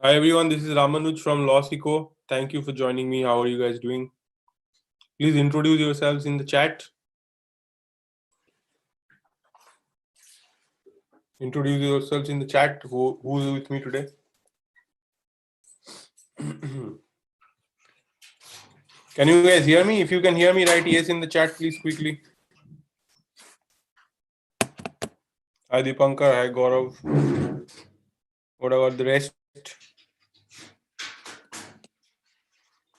Hi everyone, this is Ramanuj from LawSikho. Thank you for joining me. How are you guys doing? Please introduce yourselves in the chat. Introduce yourselves in the chat. Who is with me today? Can you guys hear me? If you can hear me, write yes in the chat, please, quickly. Hi Dipankar, hi Gaurav. What about the rest?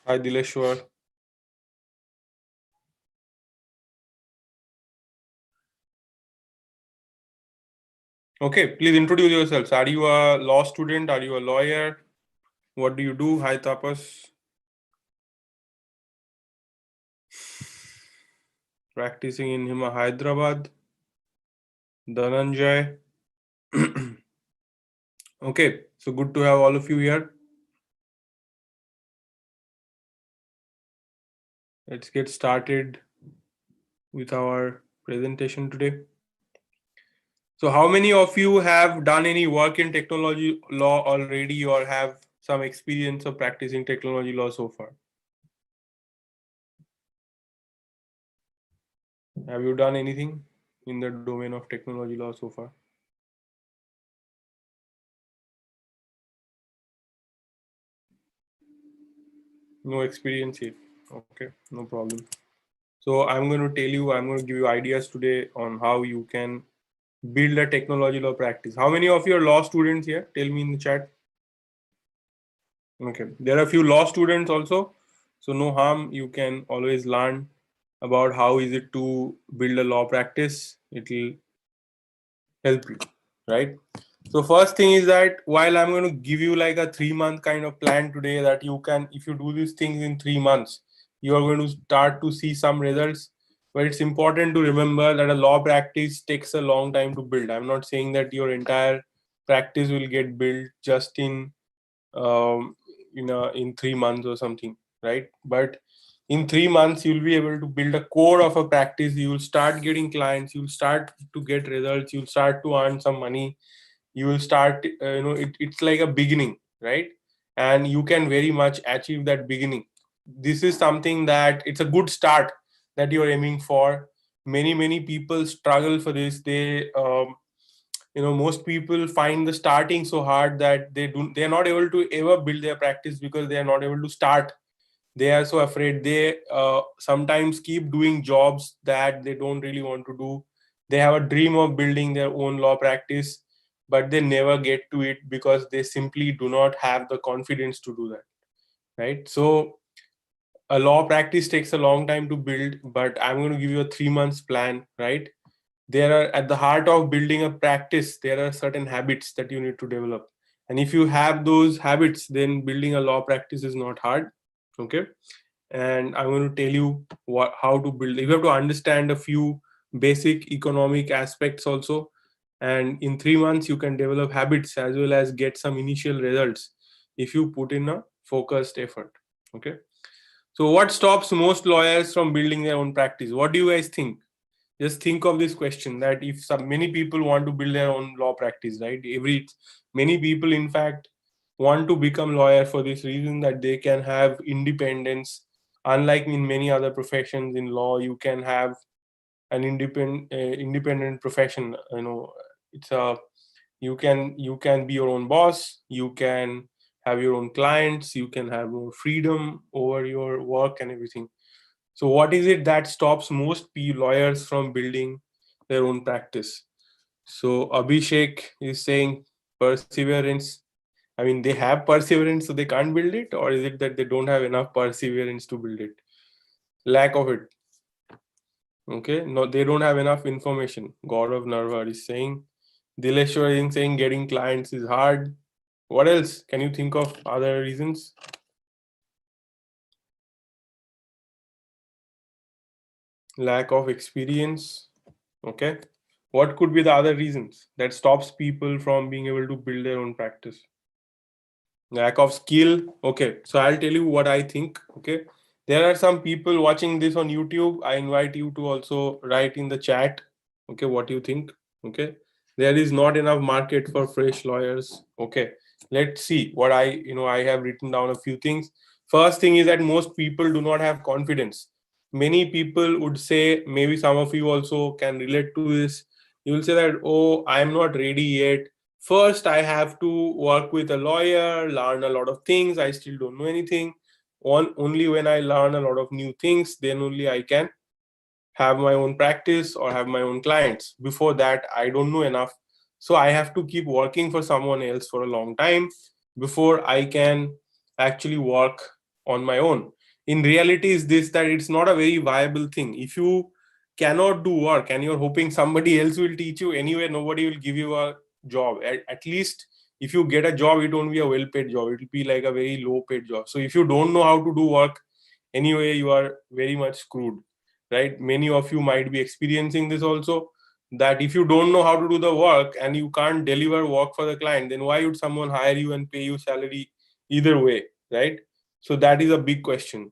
Hi Dileshwar. Okay, please introduce yourselves. Are you a law student? Are you a lawyer? What do you do? Hi Tapas. Practicing in Hyderabad. Dhananjay. Okay, so good to have all of you here. Let's get started with our presentation today. So how many of you have done any work in technology law already or have some experience of practicing technology law so far? Have you done anything in the domain of technology law so far? No experience yet. Okay, no problem. So I'm going to give you ideas today on how you can build a technology law practice. How many of you are law students here? Tell me in the chat. Okay, there are a few law students also, so no harm. You can always learn about how is it to build a law practice. It will help you, right? So first thing is that while I'm going to give you like a 3-month kind of plan today, that you can, if you do these things in 3 months, you are going to start to see some results. But it's important to remember that a law practice takes a long time to build. I'm not saying that your entire practice will get built just um, in 3 months or something, right? But in 3 months you'll be able to build a core of a practice. You will start getting clients, you'll start to get results, you'll start to earn some money, you will start it's like a beginning, right? And you can very much achieve that beginning. This is something that it's a good start that you're aiming for. Many people struggle for this. Most people find the starting so hard that they're not able to ever build their practice because they are not able to start. They are so afraid. They sometimes keep doing jobs that they don't really want to do. They have a dream of building their own law practice, but they never get to it because they simply do not have the confidence to do that, right? So a law practice takes a long time to build, but I'm going to give you a 3 months plan, right? There are, at the heart of building a practice, there are certain habits that you need to develop, and if you have those habits, then building a law practice is not hard. Okay, and I'm going to tell you how to build. You have to understand a few basic economic aspects also, and in 3 months you can develop habits as well as get some initial results if you put in a focused effort. Okay, so what stops most lawyers from building their own practice? What do you guys think? Just think of this question, that if many people want to build their own law practice, right? Many people in fact want to become lawyer for this reason, that they can have independence. Unlike in many other professions in law, you can have an independent profession. It's a you can be your own boss, you can have your own clients, you can have more freedom over your work and everything. So what is it that stops most lawyers from building their own practice? So Abhishek is saying perseverance. I mean, they have perseverance, so they can't build it, or is it that they don't have enough perseverance to build it? Lack of it. Okay, no, they don't have enough information. Gaurav Narwar is saying. Dileshwar is saying getting clients is hard. What else? Can you think of other reasons? Lack of experience. Okay. What could be the other reasons that stops people from being able to build their own practice? Lack of skill. Okay, so I'll tell you what I think. Okay, there are some people watching this on YouTube. I invite you to also write in the chat, okay, what you think. Okay, there is not enough market for fresh lawyers. Okay, let's see what I have written down a few things. First thing is that most people do not have confidence. Many people would say, maybe some of you also can relate to this. You will say that, oh, I'm not ready yet. First, I have to work with a lawyer, learn a lot of things. I still don't know anything. Only when I learn a lot of new things, then only I can have my own practice or have my own clients. Before that, I don't know enough. So I have to keep working for someone else for a long time before I can actually work on my own. In reality, is this that it's not a very viable thing. If you cannot do work and you're hoping somebody else will teach you anyway, nobody will give you a job. At least if you get a job, it won't be a well-paid job. It will be like a very low-paid job. So if you don't know how to do work, anyway, you are very much screwed, right? Many of you might be experiencing this also, that if you don't know how to do the work and you can't deliver work for the client, then why would someone hire you and pay you salary either way, right? So that is a big question.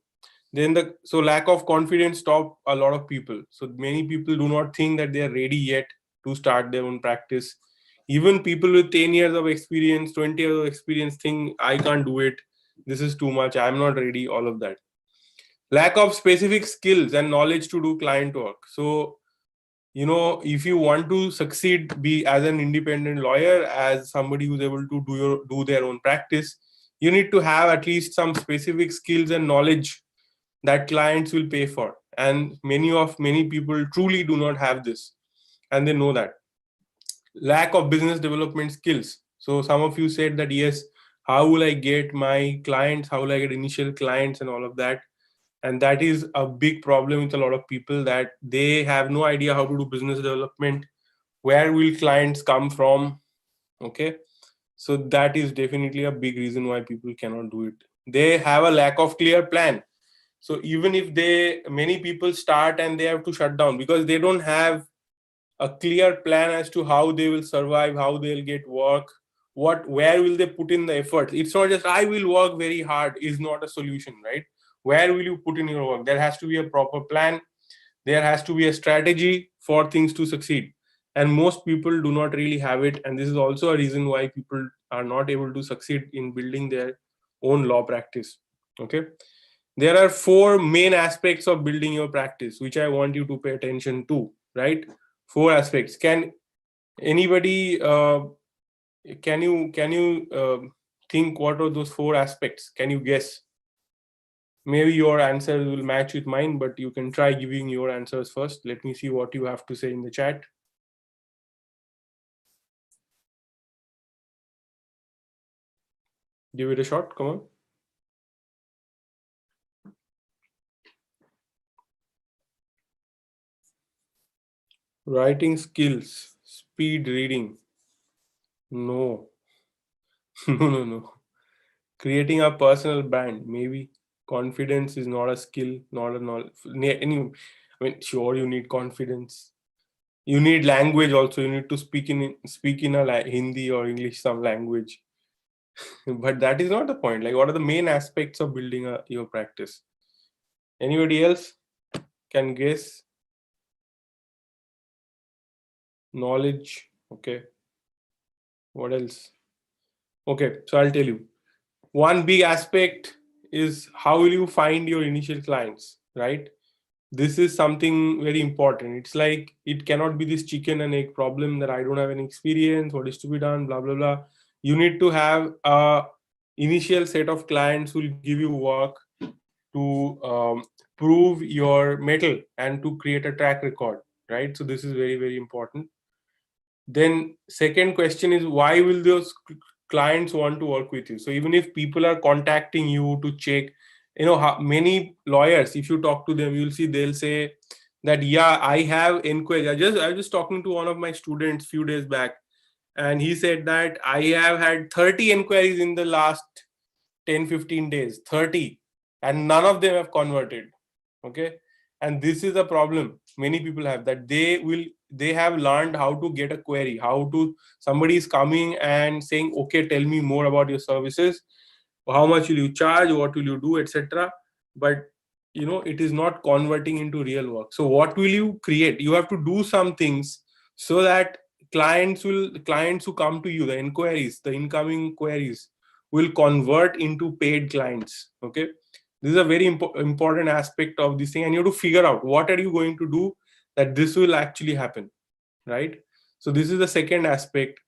Then so lack of confidence stop a lot of people. So many people do not think that they are ready yet to start their own practice. Even people with 10 years of experience, 20 years of experience think, I can't do it, this is too much, I'm not ready, all of that. Lack of specific skills and knowledge to do client work. So, if you want to succeed, be as an independent lawyer, as somebody who's able to do their own practice, you need to have at least some specific skills and knowledge that clients will pay for. And many people truly do not have this, and they know that. Lack of business development skills. So some of you said that, yes, how will I get my clients? How will I get initial clients and all of that? And that is a big problem with a lot of people, that they have no idea how to do business development. Where will clients come from? Okay. So that is definitely a big reason why people cannot do it. They have a lack of clear plan. So even if many people start and they have to shut down because they don't have a clear plan as to how they will survive, how they'll get work, where will they put in the effort. It's not just I will work very hard is not a solution, right? Where will you put in your work? There has to be a proper plan. There has to be a strategy for things to succeed. And most people do not really have it. And this is also a reason why people are not able to succeed in building their own law practice. Okay. There are 4 main aspects of building your practice, which I want you to pay attention to, right? 4 aspects. Can anybody, can you think what are those 4 aspects? Can you guess? Maybe your answers will match with mine, but you can try giving your answers first. Let me see what you have to say in the chat. Give it a shot, come on. Writing skills, speed reading. No. No. Creating a personal brand, maybe. Confidence is not a skill, not a knowledge. Sure, you need confidence. You need language also. You need to speak in a Hindi or English, some language. But that is not the point. Like, what are the main aspects of building your practice? Anybody else can guess? Knowledge. Okay. What else? Okay, so I'll tell you. One big aspect is how will you find your initial clients, right? This is something very important. It's like, it cannot be this chicken and egg problem that I don't have any experience, what is to be done, blah, blah, blah. You need to have a initial set of clients who will give you work to prove your mettle and to create a track record, right? So this is very, very important. Then second question is, why will those clients want to work with you? So even if people are contacting you to check, how many lawyers, if you talk to them, you'll see they'll say that, yeah, I have inquiries. I was just talking to one of my students few days back, and he said that I have had 30 inquiries in the last 10-15 days, 30, and none of them have converted. Okay. And this is a problem many people have, that they have learned how to get a query, somebody is coming and saying, okay, tell me more about your services, how much will you charge, what will you do, etc. But it is not converting into real work. So what will you create? You have to do some things so that clients who come to you, the inquiries, the incoming queries will convert into paid clients. Okay, this is a very important aspect of this thing, and you have to figure out what are you going to do that this will actually happen, right? So this is the second aspect.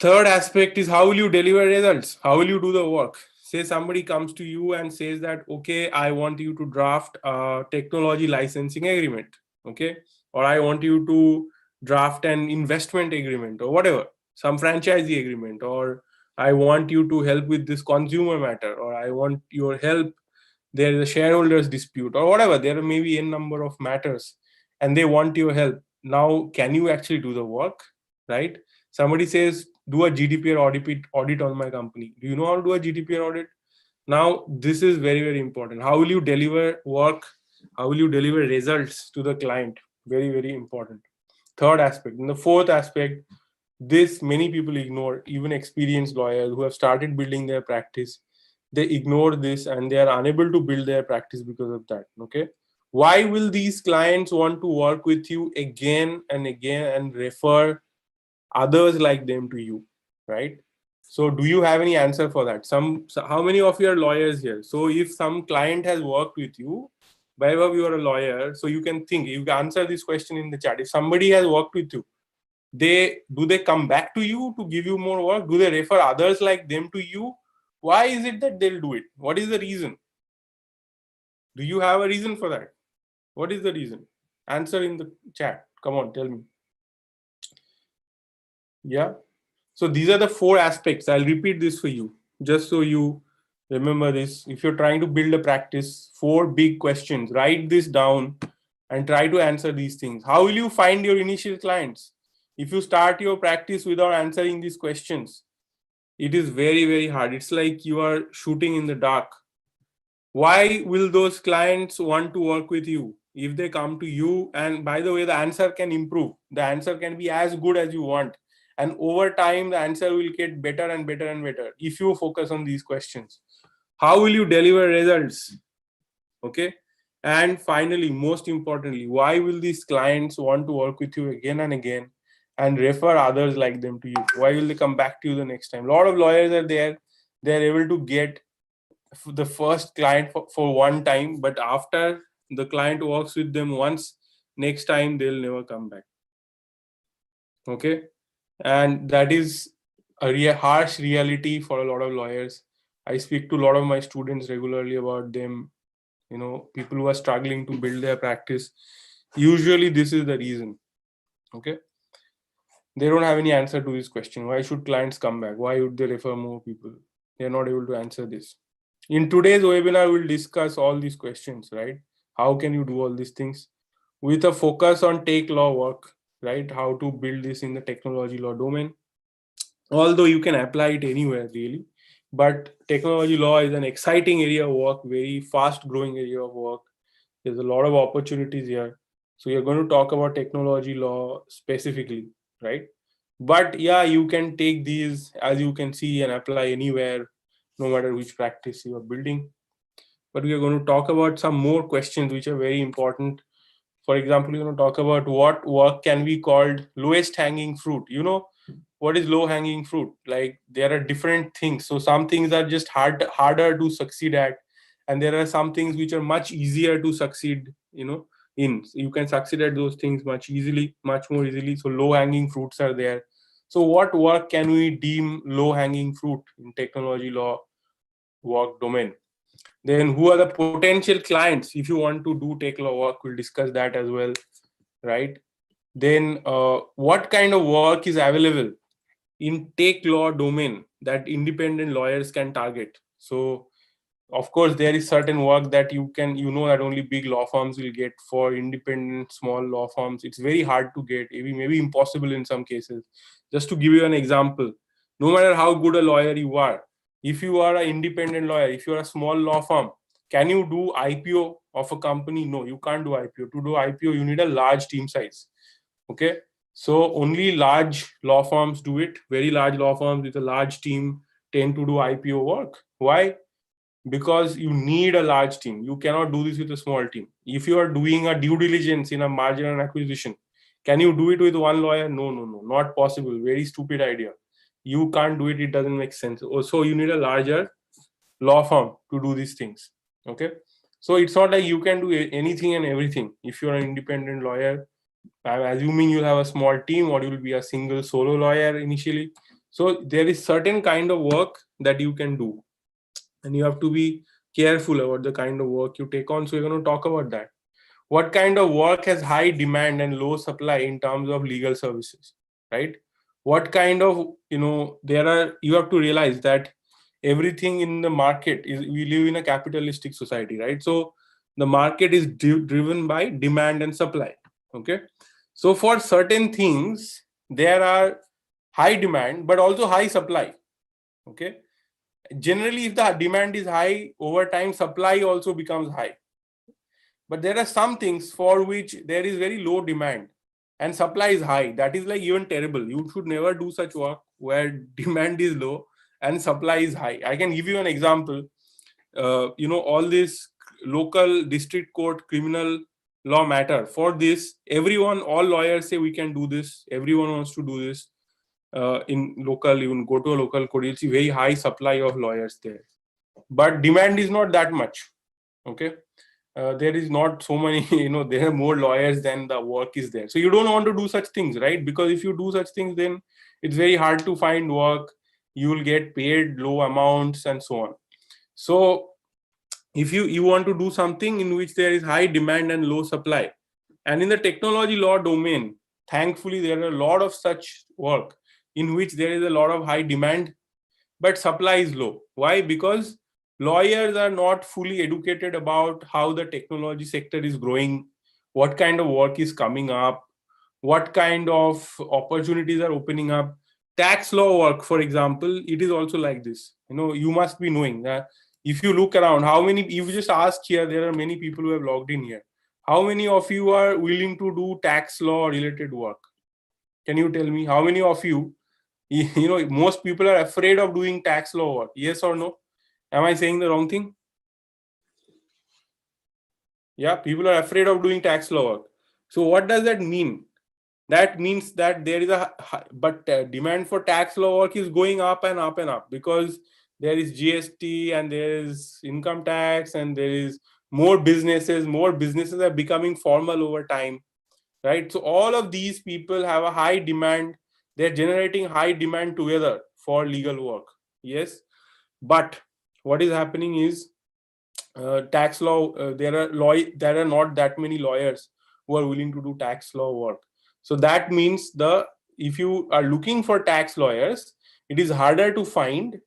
Third aspect is how will you deliver results? How will you do the work? Say somebody comes to you and says that, okay, I want you to draft a technology licensing agreement, okay? Or I want you to draft an investment agreement or whatever, some franchisee agreement, or I want you to help with this consumer matter, or I want your help, there is a shareholders dispute or whatever. There may be a number of matters and they want your help. Now, can you actually do the work, right? Somebody says, do a GDPR audit on my company. Do you know how to do a GDPR audit? Now, this is very, very important. How will you deliver work? How will you deliver results to the client? Very, very important. Third aspect. And the fourth aspect, this many people ignore, even experienced lawyers who have started building their practice. They ignore this and they are unable to build their practice because of that. Okay. Why will these clients want to work with you again and again and refer others like them to you, right? So do you have any answer for that? How many of you are lawyers here? So if some client has worked with you, Vaibhav, you are a lawyer, so you can think, you can answer this question in the chat. If somebody has worked with you, do they come back to you to give you more work? Do they refer others like them to you? Why is it that they'll do it? What is the reason? Do you have a reason for that? What is the reason? Answer in the chat. Come on, tell me. Yeah. So these are the four aspects. I'll repeat this for you, just so you remember this. If you're trying to build a practice, 4 big questions, write this down and try to answer these things. How will you find your initial clients? If you start your practice without answering these questions, it is very, very hard. It's like you are shooting in the dark. Why will those clients want to work with you? If they come to you, and by the way, the answer can improve. The answer can be as good as you want. And over time, the answer will get better and better and better if you focus on these questions. How will you deliver results? Okay. And finally, most importantly, why will these clients want to work with you again and again and refer others like them to you? Why will they come back to you the next time? A lot of lawyers are there. They're able to get the first client for one time, but after the client works with them once, next time they'll never come back. Okay. And that is a harsh reality for a lot of lawyers. I speak to a lot of my students regularly about them. You know, people who are struggling to build their practice. Usually this is the reason. Okay. They don't have any answer to this question. Why should clients come back? Why would they refer more people? They're not able to answer this. In today's webinar, we'll discuss all these questions, right? How can you do all these things with a focus on tech law work, right? How to build this in the technology law domain. Although you can apply it anywhere really, but technology law is an exciting area of work, very fast growing area of work. There's a lot of opportunities here. So you're going to talk about technology law specifically, right? But yeah, you can take these, as you can see, and apply anywhere, no matter which practice you are building. But we are going to talk about some more questions which are very important. For example, we're going to talk about what work can be called lowest hanging fruit. You know, what is low hanging fruit? Like there are different things. So some things are just harder to succeed at. And there are some things which are much easier to succeed, you know, in. So you can succeed at those things much more easily. So low hanging fruits are there. So what work can we deem low hanging fruit in technology law work domain? Then who are the potential clients if you want to do tech law work? We'll discuss that as well, right? Then what kind of work is available in tech law domain that independent lawyers can target? So of course there is certain work that that only big law firms will get. For independent small law firms, it's very hard to get, maybe impossible in some cases. Just to give you an example, no matter how good a lawyer you are, if you are an independent lawyer, if you are a small law firm, can you do IPO of a company? No, you can't do IPO. To do IPO, you need a large team size. Okay. So only large law firms do it. Very large law firms with a large team tend to do IPO work. Why? Because you need a large team. You cannot do this with a small team. If you are doing a due diligence in a merger and acquisition, Can you do it with one lawyer? No, no, no, not possible. Very stupid idea. You can't do it. It doesn't make sense. Also, you need a larger law firm to do these things. Okay. So it's not like you can do anything and everything. If you're an independent lawyer, I'm assuming you'll have a small team or you'll be a single solo lawyer initially. So there is certain kind of work that you can do. And you have to be careful about the kind of work you take on. So we're going to talk about that. What kind of work has high demand and low supply in terms of legal services, right? What kind of, you have to realize that everything in the market is, we live in a capitalistic society, right? So the market is driven by demand and supply. Okay. So for certain things, there are high demand, but also high supply. Okay. Generally, if the demand is high, over time, supply also becomes high. But there are some things for which there is very low demand and supply is high. That is like even terrible. You should never do such work where demand is low and supply is high. I can give you an example. All this local district court criminal law matter. For this, everyone, all lawyers say we can do this. Everyone wants to do this. In local, even go to a local court, you'll see very high supply of lawyers there. But demand is not that much. Okay. There is not so many, there are more lawyers than the work is there. So you don't want to do such things, right? Because if you do such things, then it's very hard to find work. You will get paid low amounts and so on. So if you want to do something in which there is high demand and low supply, and in the technology law domain, thankfully, there are a lot of such work in which there is a lot of high demand, but supply is low. Why? Because lawyers are not fully educated about how the technology sector is growing, what kind of work is coming up, what kind of opportunities are opening up. Tax law work, for example, it is also like this. You must be knowing that if you look around, how many, if you just ask here, there are many people who have logged in here. How many of you are willing to do tax law related work? Can you tell me how many of you, most people are afraid of doing tax law work? Yes or no? Am I saying the wrong thing? Yeah, people are afraid of doing tax law work. So what does that mean? That means that there is demand for tax law work is going up and up and up, because there is GST and there is income tax and there is more businesses are becoming formal over time, right? So all of these people have a high demand. They're generating high demand together for legal work. Yes. But what is happening is tax law, there are not that many lawyers who are willing to do tax law work. So that means if you are looking for tax lawyers, it is harder to find,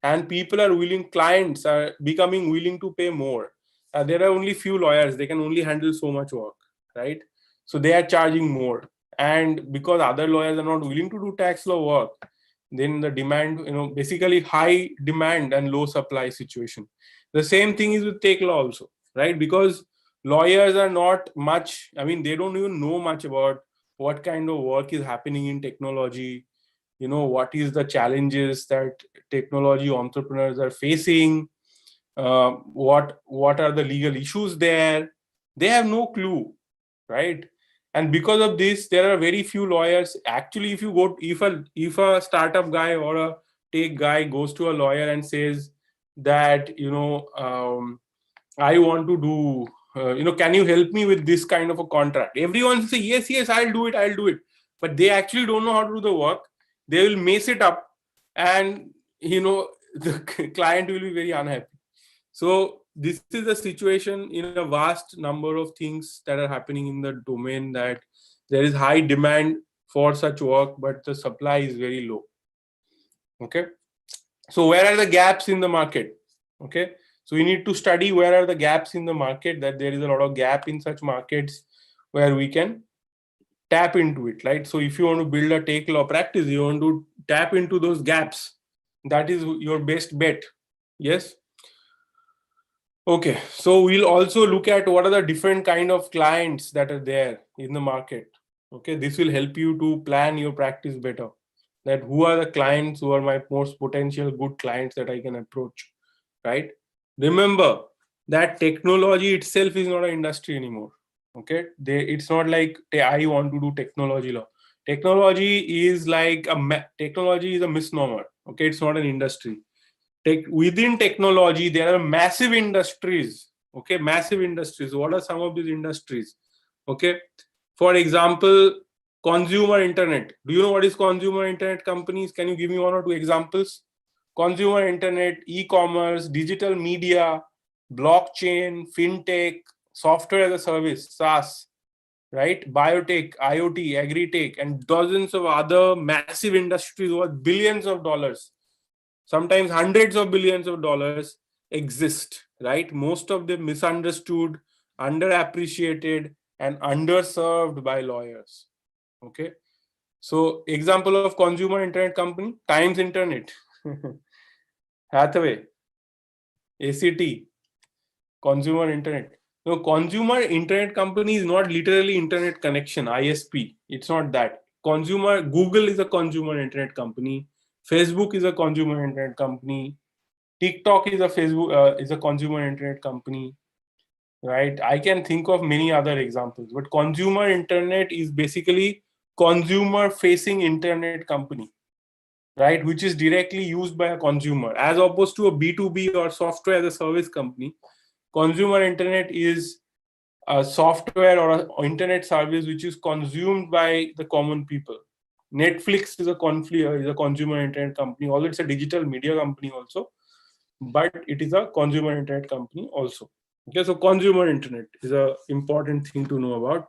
and clients are becoming willing to pay more. There are only few lawyers, they can only handle so much work, right? So they are charging more. And because other lawyers are not willing to do tax law work, then the demand, basically high demand and low supply situation. The same thing is with tech law also, right? Because lawyers are not much, they don't even know much about what kind of work is happening in technology, what is the challenges that technology entrepreneurs are facing, what are the legal issues there. They have no clue, right? And because of this, there are very few lawyers. Actually, if a startup guy or a tech guy goes to a lawyer and says that, I want to do, can you help me with this kind of a contract? Everyone will say, yes, I'll do it. But they actually don't know how to do the work. They will mess it up, and, the client will be very unhappy. So this is the situation in a vast number of things that are happening in the domain, that there is high demand for such work, but the supply is very low. Okay. So where are the gaps in the market? Okay. So we need to study where are the gaps in the market, that there is a lot of gap in such markets where we can tap into it, right? So if you want to build a tech law practice, you want to tap into those gaps. That is your best bet. Yes. Okay, so we'll also look at what are the different kind of clients that are there in the market. Okay, this will help you to plan your practice better. That who are the clients who are my most potential good clients that I can approach, right? Remember that technology itself is not an industry anymore. Okay, it's not like I want to do technology law. Technology is like technology is a misnomer. Okay, it's not an industry. Within technology, there are massive industries. Okay, massive industries. What are some of these industries? Okay, for example, consumer internet. Do you know what is consumer internet companies? Can you give me one or two examples? Consumer internet, e-commerce, digital media, blockchain, fintech, software as a service, SaaS, right? Biotech, IoT, agri-tech, and dozens of other massive industries worth billions of dollars, sometimes hundreds of billions of dollars exist, right? Most of them misunderstood, underappreciated, and underserved by lawyers. Okay. So example of consumer internet company, Times Internet, Hathaway, ACT, consumer internet. No, consumer internet company is not literally internet connection, ISP. It's not that. Consumer, Google is a consumer internet company. Facebook is a consumer internet company. TikTok is a consumer internet company, right? I can think of many other examples, but consumer internet is basically consumer facing internet company, right? Which is directly used by a consumer, as opposed to a B2B or software as a service company. Consumer internet is a software or an internet service which is consumed by the common people. Netflix is a consumer internet company, although it's a digital media company also, but it is a consumer internet company also. Okay, so consumer internet is an important thing to know about.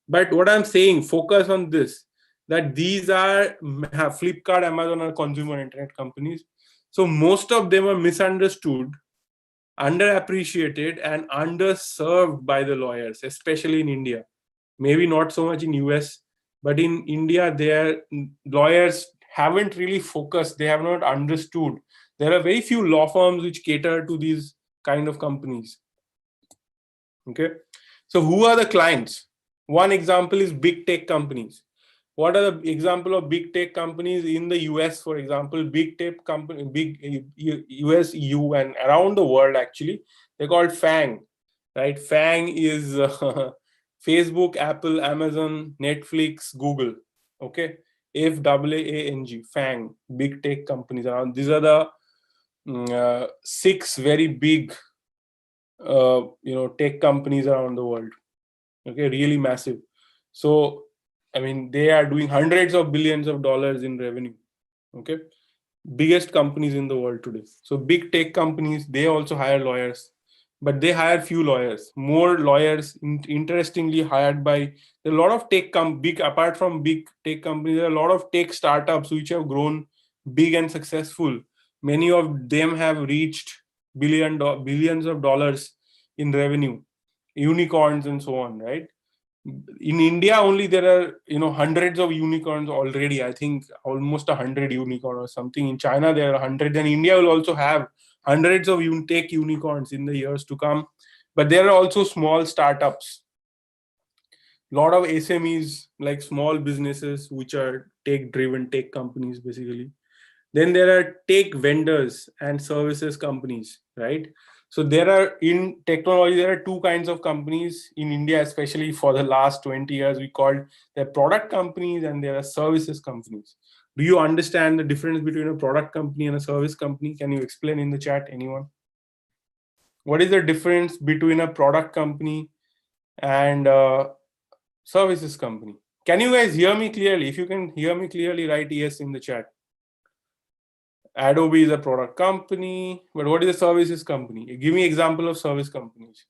But what I'm saying, focus on this, that these are Flipkart, Amazon are consumer internet companies. So most of them are misunderstood, underappreciated, and underserved by the lawyers, especially in India. Maybe not so much in US, but in India, their lawyers haven't really focused. They have not understood. There are very few law firms which cater to these kind of companies. Okay, so who are the clients? One example is big tech companies. What are the example of big tech companies in the US? For example, big tech company, big US, EU, and around the world actually, they're called FANG, right? FANG is Facebook, Apple, Amazon, Netflix, Google. Okay, FAANG, FANG, big tech companies around. These are the 6 very big, tech companies around the world. Okay, really massive. So, I mean, they are doing hundreds of billions of dollars in revenue. Okay, biggest companies in the world today. So big tech companies, they also hire lawyers, but they hire few lawyers. More lawyers, interestingly, hired by a lot of apart from big tech companies, there are a lot of tech startups which have grown big and successful. Many of them have reached billions of dollars in revenue, unicorns and so on, right? In India only there are hundreds of unicorns already. I think almost 100 unicorn or something. In China there are hundreds, and India will also have hundreds of tech unicorns in the years to come. But there are also small startups, lot of SMEs, like small businesses which are tech-driven tech companies basically. Then there are tech vendors and services companies, right? So in technology, there are 2 kinds of companies in India, especially for the last 20 years. We called there product companies and there are services companies. Do you understand the difference between a product company and a service company? Can you explain in the chat, anyone? What is the difference between a product company and a services company? Can you guys hear me clearly? If you can hear me clearly, write yes in the chat. Adobe is a product company, but what is a services company? Give me example of service companies.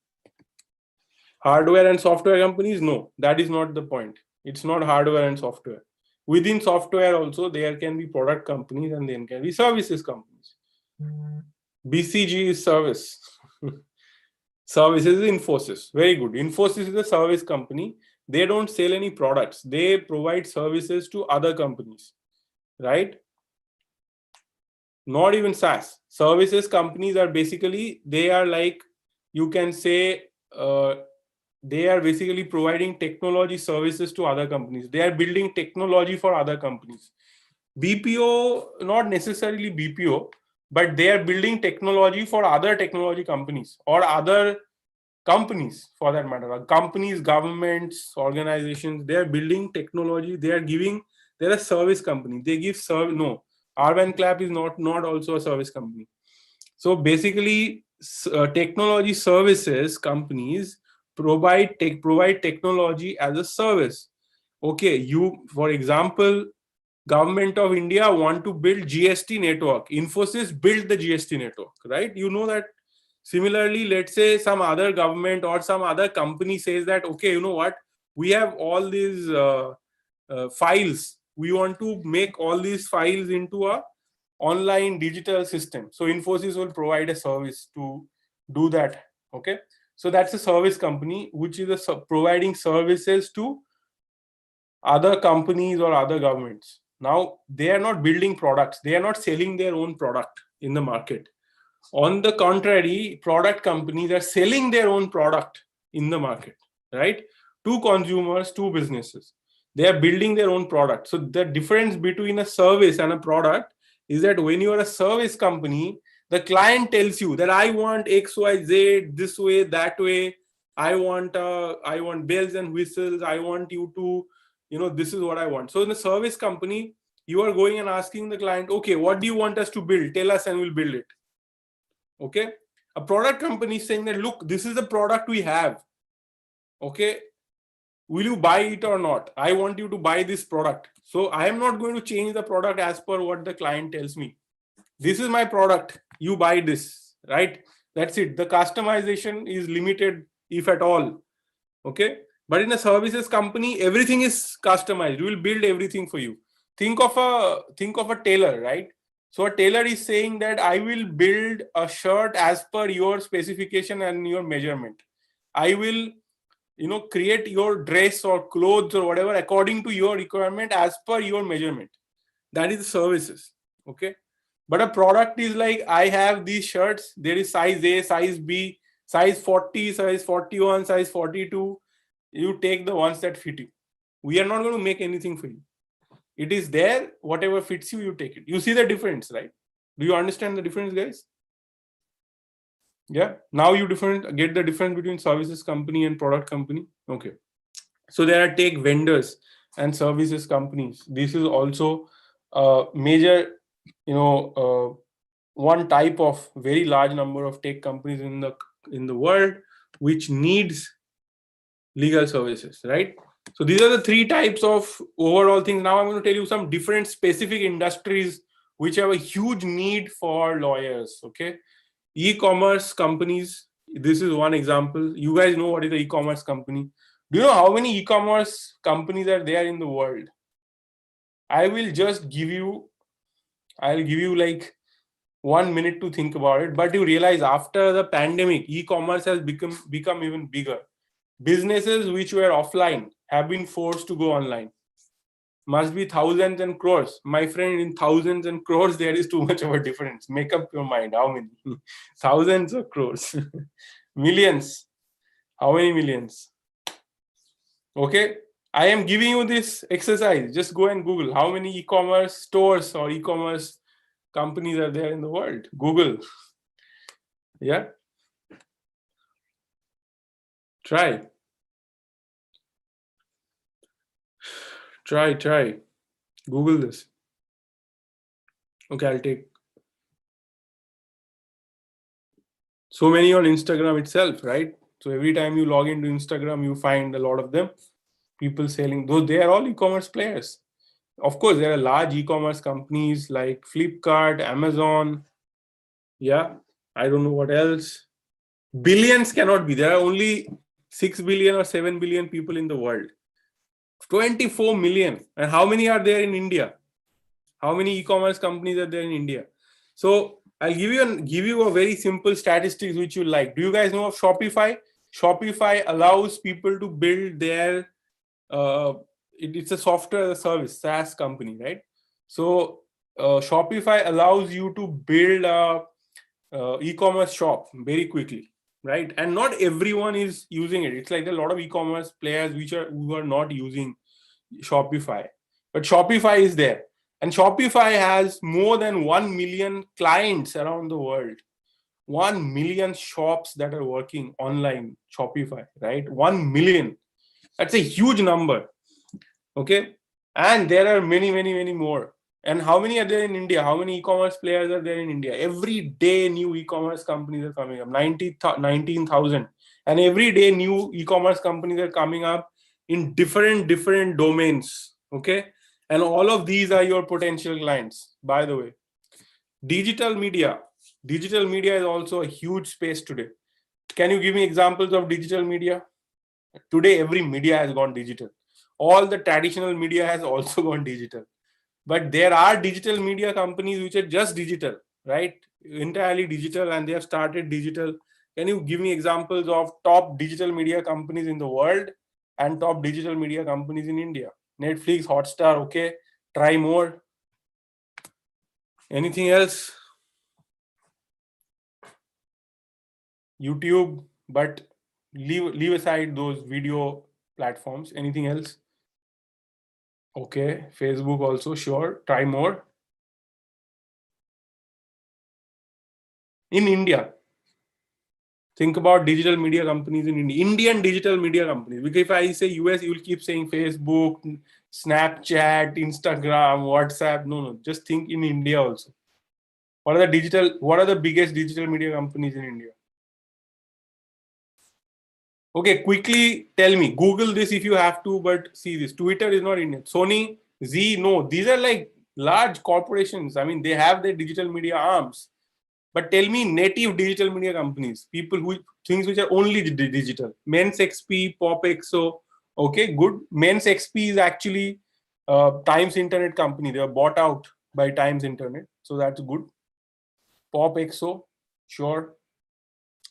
Hardware and software companies? No, that is not the point. It's not hardware and software. Within software also, there can be product companies and then can be services companies. BCG is service. Services is Infosys. Very good. Infosys is a service company. They don't sell any products. They provide services to other companies, right? Not even SaaS. Services companies are basically, they are like, you can say, they are basically providing technology services to other companies. They are building technology for other companies. BPO, not necessarily BPO, but they are building technology for other technology companies or other companies for that matter, companies, governments, organizations, they are building technology, they're a service company. They give service. No, 𝗏𝗏𝗏 is not also a service company. So basically, technology services companies provide technology as a service. Okay, for example, Government of India want to build GST network. Infosys built the GST network, right? You know that. Similarly, let's say some other government or some other company says that, okay, you know what? We have all these files. We want to make all these files into a online digital system. So Infosys will provide a service to do that. Okay. So that's a service company, which is providing services to other companies or other governments. Now, they are not building products. They are not selling their own product in the market. On the contrary, product companies are selling their own product in the market, right? To consumers, to businesses. They are building their own product. So the difference between a service and a product is that when you are a service company, the client tells you that I want X, Y, Z, this way, that way. I want bells and whistles. I want you to, this is what I want. So in a service company, you are going and asking the client, okay, what do you want us to build? Tell us and we'll build it. Okay. A product company is saying that, look, this is the product we have. Okay. Will you buy it or not? I want you to buy this product. So I am not going to change the product as per what the client tells me. This is my product. You buy this, right? That's it. The customization is limited, if at all. Okay. But in a services company, everything is customized. We will build everything for you. Think of a tailor, right? So a tailor is saying that I will build a shirt as per your specification and your measurement. I will, create your dress or clothes or whatever according to your requirement as per your measurement. That is services. Okay. But a product is like, I have these shirts. There is size A, size B, size 40, size 41, size 42. You take the ones that fit you. We are not going to make anything for you. It is there, whatever fits you, you take it. You see the difference, right? Do you understand the difference, guys? Yeah. Now you get the difference between services company and product company. Okay. So there are tech vendors and services companies. This is also a major, one type of very large number of tech companies in the world, which needs legal services, right? So these are the three types of overall things. Now I'm going to tell you some different specific industries which have a huge need for lawyers. Okay. E-commerce companies. This is one example. You guys know what is the e-commerce company. Do you know how many e-commerce companies are there in the world? I'll give you like 1 minute to think about it. But you realize after the pandemic, e-commerce has become even bigger. Businesses which were offline have been forced to go online. Must be thousands and crores. My friend, in thousands and crores, there is too much of a difference. Make up your mind. How many? Thousands or crores? Millions. How many millions? Okay. I am giving you this exercise. Just go and Google how many e-commerce stores or e-commerce companies are there in the world. Google. Yeah. Try. Google this. Okay, I'll take so many on Instagram itself, right? So every time you log into Instagram, you find a lot of them. People selling, though they are all e-commerce players. Of course, there are large e-commerce companies like Flipkart, Amazon. Yeah, I don't know what else. Billions cannot be. There are only 6 billion or 7 billion people in the world. 24 million. And how many are there in India? How many e-commerce companies are there in India? So I'll give you a very simple statistics which you like. Do you guys know of Shopify? Shopify allows people to build their it's a software as a service, SaaS company, right? So Shopify allows you to build a e-commerce shop very quickly, right? And not everyone is using it. It's like a lot of e-commerce players who are not using Shopify, but Shopify is there, and Shopify has more than 1 million clients around the world. 1 million shops that are working online, Shopify, right? 1 million. That's a huge number. Okay. And there are many, many, many more. And how many are there in India? How many e-commerce players are there in India? Every day new e-commerce companies are coming up, 19,000. And every day new e-commerce companies are coming up in different domains. Okay. And all of these are your potential clients, by the way. Digital media. Digital media is also a huge space today. Can you give me examples of digital media? Today, every media has gone digital. All the traditional media has also gone digital. But there are digital media companies which are just digital, right? Entirely digital, and they have started digital. Can you give me examples of top digital media companies in the world and top digital media companies in India? Netflix, Hotstar, okay. Try more. Anything else? YouTube, but leave aside those video platforms. Anything else? Okay, Facebook also, sure. Try more. In India, think about digital media companies in India. Indian digital media companies. Because if I say US, you will keep saying Facebook, Snapchat, Instagram, WhatsApp. No. Just think in India also. What are the biggest digital media companies in India? Okay, quickly tell me. Google this if you have to, but see this. Twitter is not Indian. Sony, Z, no. These are like large corporations. I mean, they have their digital media arms. But tell me native digital media companies, people who things which are only digital. 𝗵𝗡𝗊𝗍, 𝗵𝗶𝗊𝗄. Okay, good. 𝗵𝗡𝗊𝗍 is actually Times Internet company. They were bought out by Times Internet. So that's good. 𝗵𝗡𝗊𝗄, sure.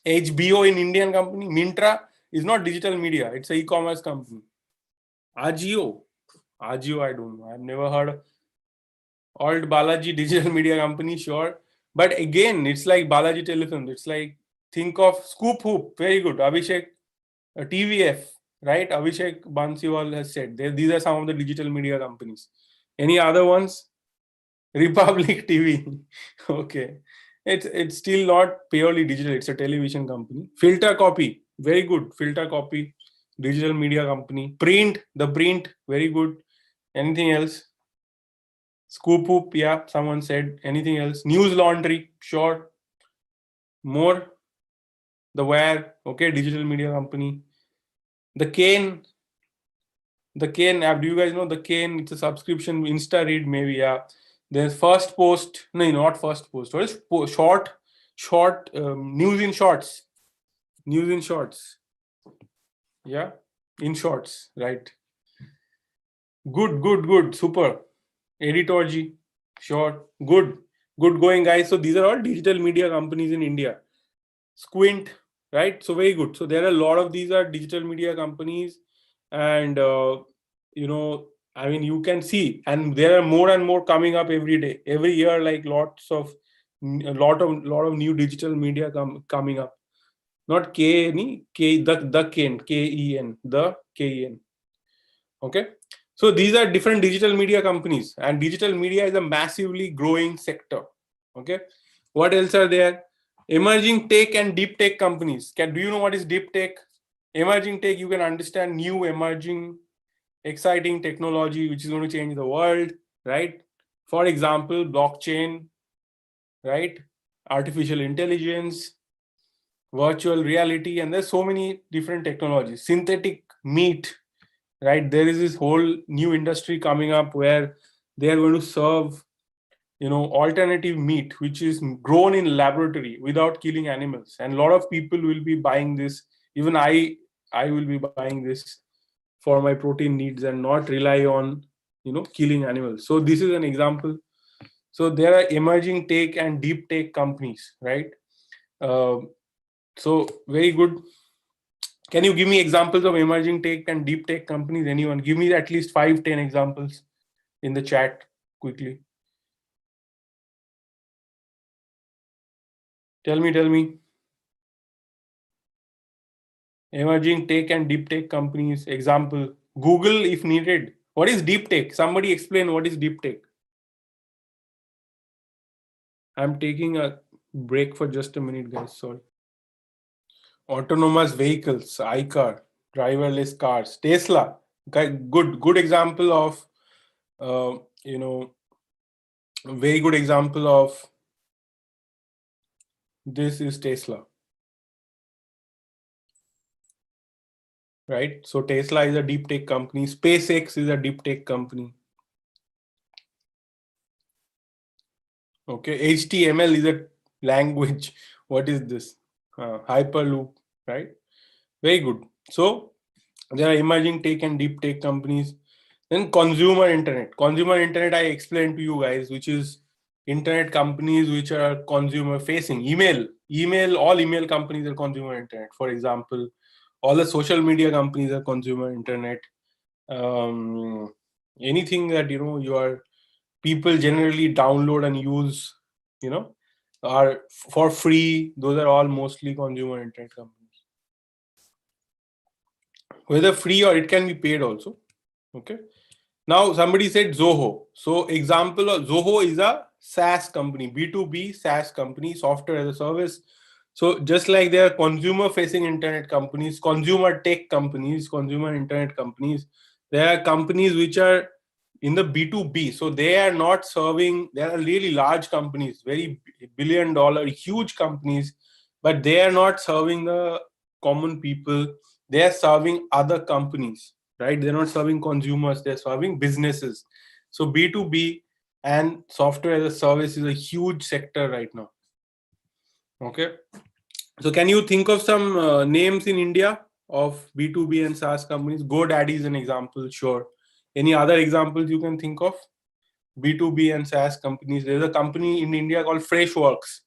HBO in Indian company. Myntra is not digital media. It's an e-commerce company. Ajio, I don't know. I've never heard. Old Balaji digital media company, sure. But again, it's like Balaji Telephone. It's like, think of Scoop Hoop. Very good. Abhishek, TVF, right? Abhishek Bansiwal has said. These are some of the digital media companies. Any other ones? Republic TV. Okay. It's still not purely digital. It's a television company. Filter Copy. Very good. Filter Copy. Digital media company. The Print. Very good. Anything else? Scoop Hoop, yeah, someone said. Anything else? News Laundry, sure. More. The Wire, okay, digital media company. The Cane app, do you guys know the Cane? It's a subscription, Insta Read, maybe, yeah. There's First Post, no, not First Post. What is short, news in shorts. News in shorts. Yeah, in shorts, right. Good, super. Editorji, sure, good going, guys. So these are all digital media companies in India. Squint, right? So very good. So there are a lot of these are digital media companies, and I mean, you can see, and there are more and more coming up every day, every year, like a lot of new digital media coming up. Not the KEN. Okay. So these are different digital media companies, and digital media is a massively growing sector. Okay. What else are there? Emerging tech and deep tech companies. Do you know what is deep tech? Emerging tech, you can understand new, emerging, exciting technology which is going to change the world, right? For example, blockchain, right? Artificial intelligence, virtual reality, and there's so many different technologies. Synthetic meat, right? There is this whole new industry coming up where they are going to serve, alternative meat, which is grown in laboratory without killing animals. And a lot of people will be buying this. Even I will be buying this for my protein needs and not rely on, killing animals. So this is an example. So there are emerging tech and deep tech companies, right? So very good. Can you give me examples of emerging tech and deep tech companies? Anyone? Give me at least 5-10 examples in the chat quickly. Tell me. Emerging tech and deep tech companies. Example. Google if needed. What is deep tech? Somebody explain what is deep tech. I'm taking a break for just a minute, guys. Sorry. Autonomous vehicles, iCar, driverless cars, Tesla. Okay, good example of very good example of this is Tesla. Right? So Tesla is a deep tech company. SpaceX is a deep tech company. Okay, HTML is a language. What is this? Hyperloop, right? Very good. So there are emerging tech and deep tech companies. Then consumer internet. Consumer internet, I explained to you guys, which is internet companies which are consumer facing. All email companies are consumer internet. For example, all the social media companies are consumer internet. Anything that your people generally download and use, are for free. Those are all mostly consumer internet companies. Whether free or it can be paid also. Okay. Now somebody said Zoho. So example of Zoho is a SaaS company, B2B SaaS company, software as a service. So just like there are consumer facing internet companies, consumer tech companies, consumer internet companies, there are companies which are in the B2B. So they are not serving, there are really large companies, very billion-dollar, huge companies, but they are not serving the common people. They are serving other companies, right? They're not serving consumers, they're serving businesses. So B2B and software as a service is a huge sector right now. Okay. So can you think of some names in India of B2B and SaaS companies? GoDaddy is an example, sure. Any other examples you can think of? B2B and SaaS companies. There's a company in India called Freshworks.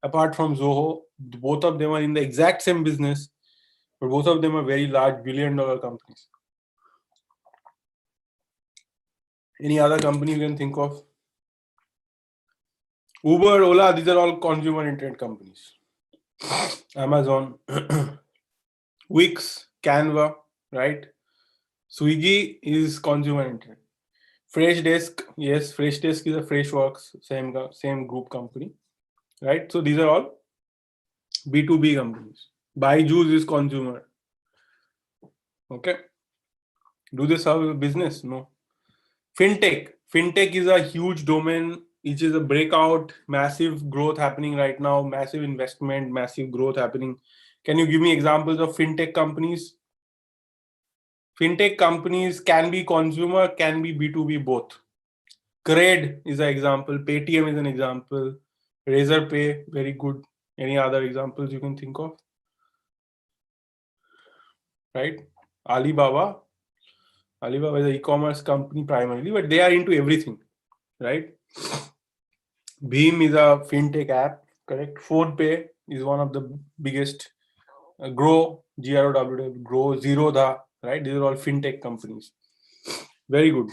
Apart from Zoho, both of them are in the exact same business, but both of them are very large billion-dollar companies. Any other company you can think of? Uber, Ola, these are all consumer internet companies. Amazon, Wix, Canva, right? Swiggy is consumer internet. Freshdesk, yes, Freshdesk is a Freshworks, same group company, right? So these are all B2B companies. Byju's is consumer. Okay. Do they serve a business? No. Fintech is a huge domain, which is a breakout, massive growth happening right now, massive investment, massive growth happening. Can you give me examples of fintech companies? Fintech companies can be consumer, can be B2B, both. Cred is an example, Paytm is an example, Razorpay, very good. Any other examples you can think of? Right? Alibaba is an e-commerce company primarily, but they are into everything, right? Bheem is a fintech app, correct? PhonePe is one of the biggest. Grow, GROW, Grow, Zerodha, right? These are all fintech companies. Very good.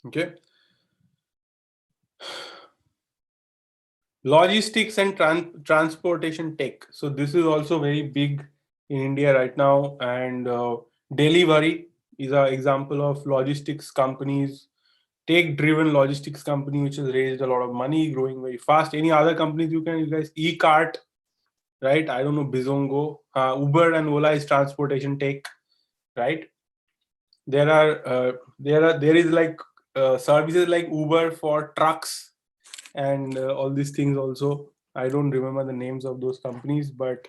Okay. Logistics and transportation tech. So this is also very big in India right now. And Delivery is an example of logistics companies, tech-driven logistics company which has raised a lot of money, growing very fast. Any other companies you guys? eCart, right? I don't know, Bizongo. Uber and Ola is transportation tech, right? There is like services like Uber for trucks and all these things also. I don't remember the names of those companies, but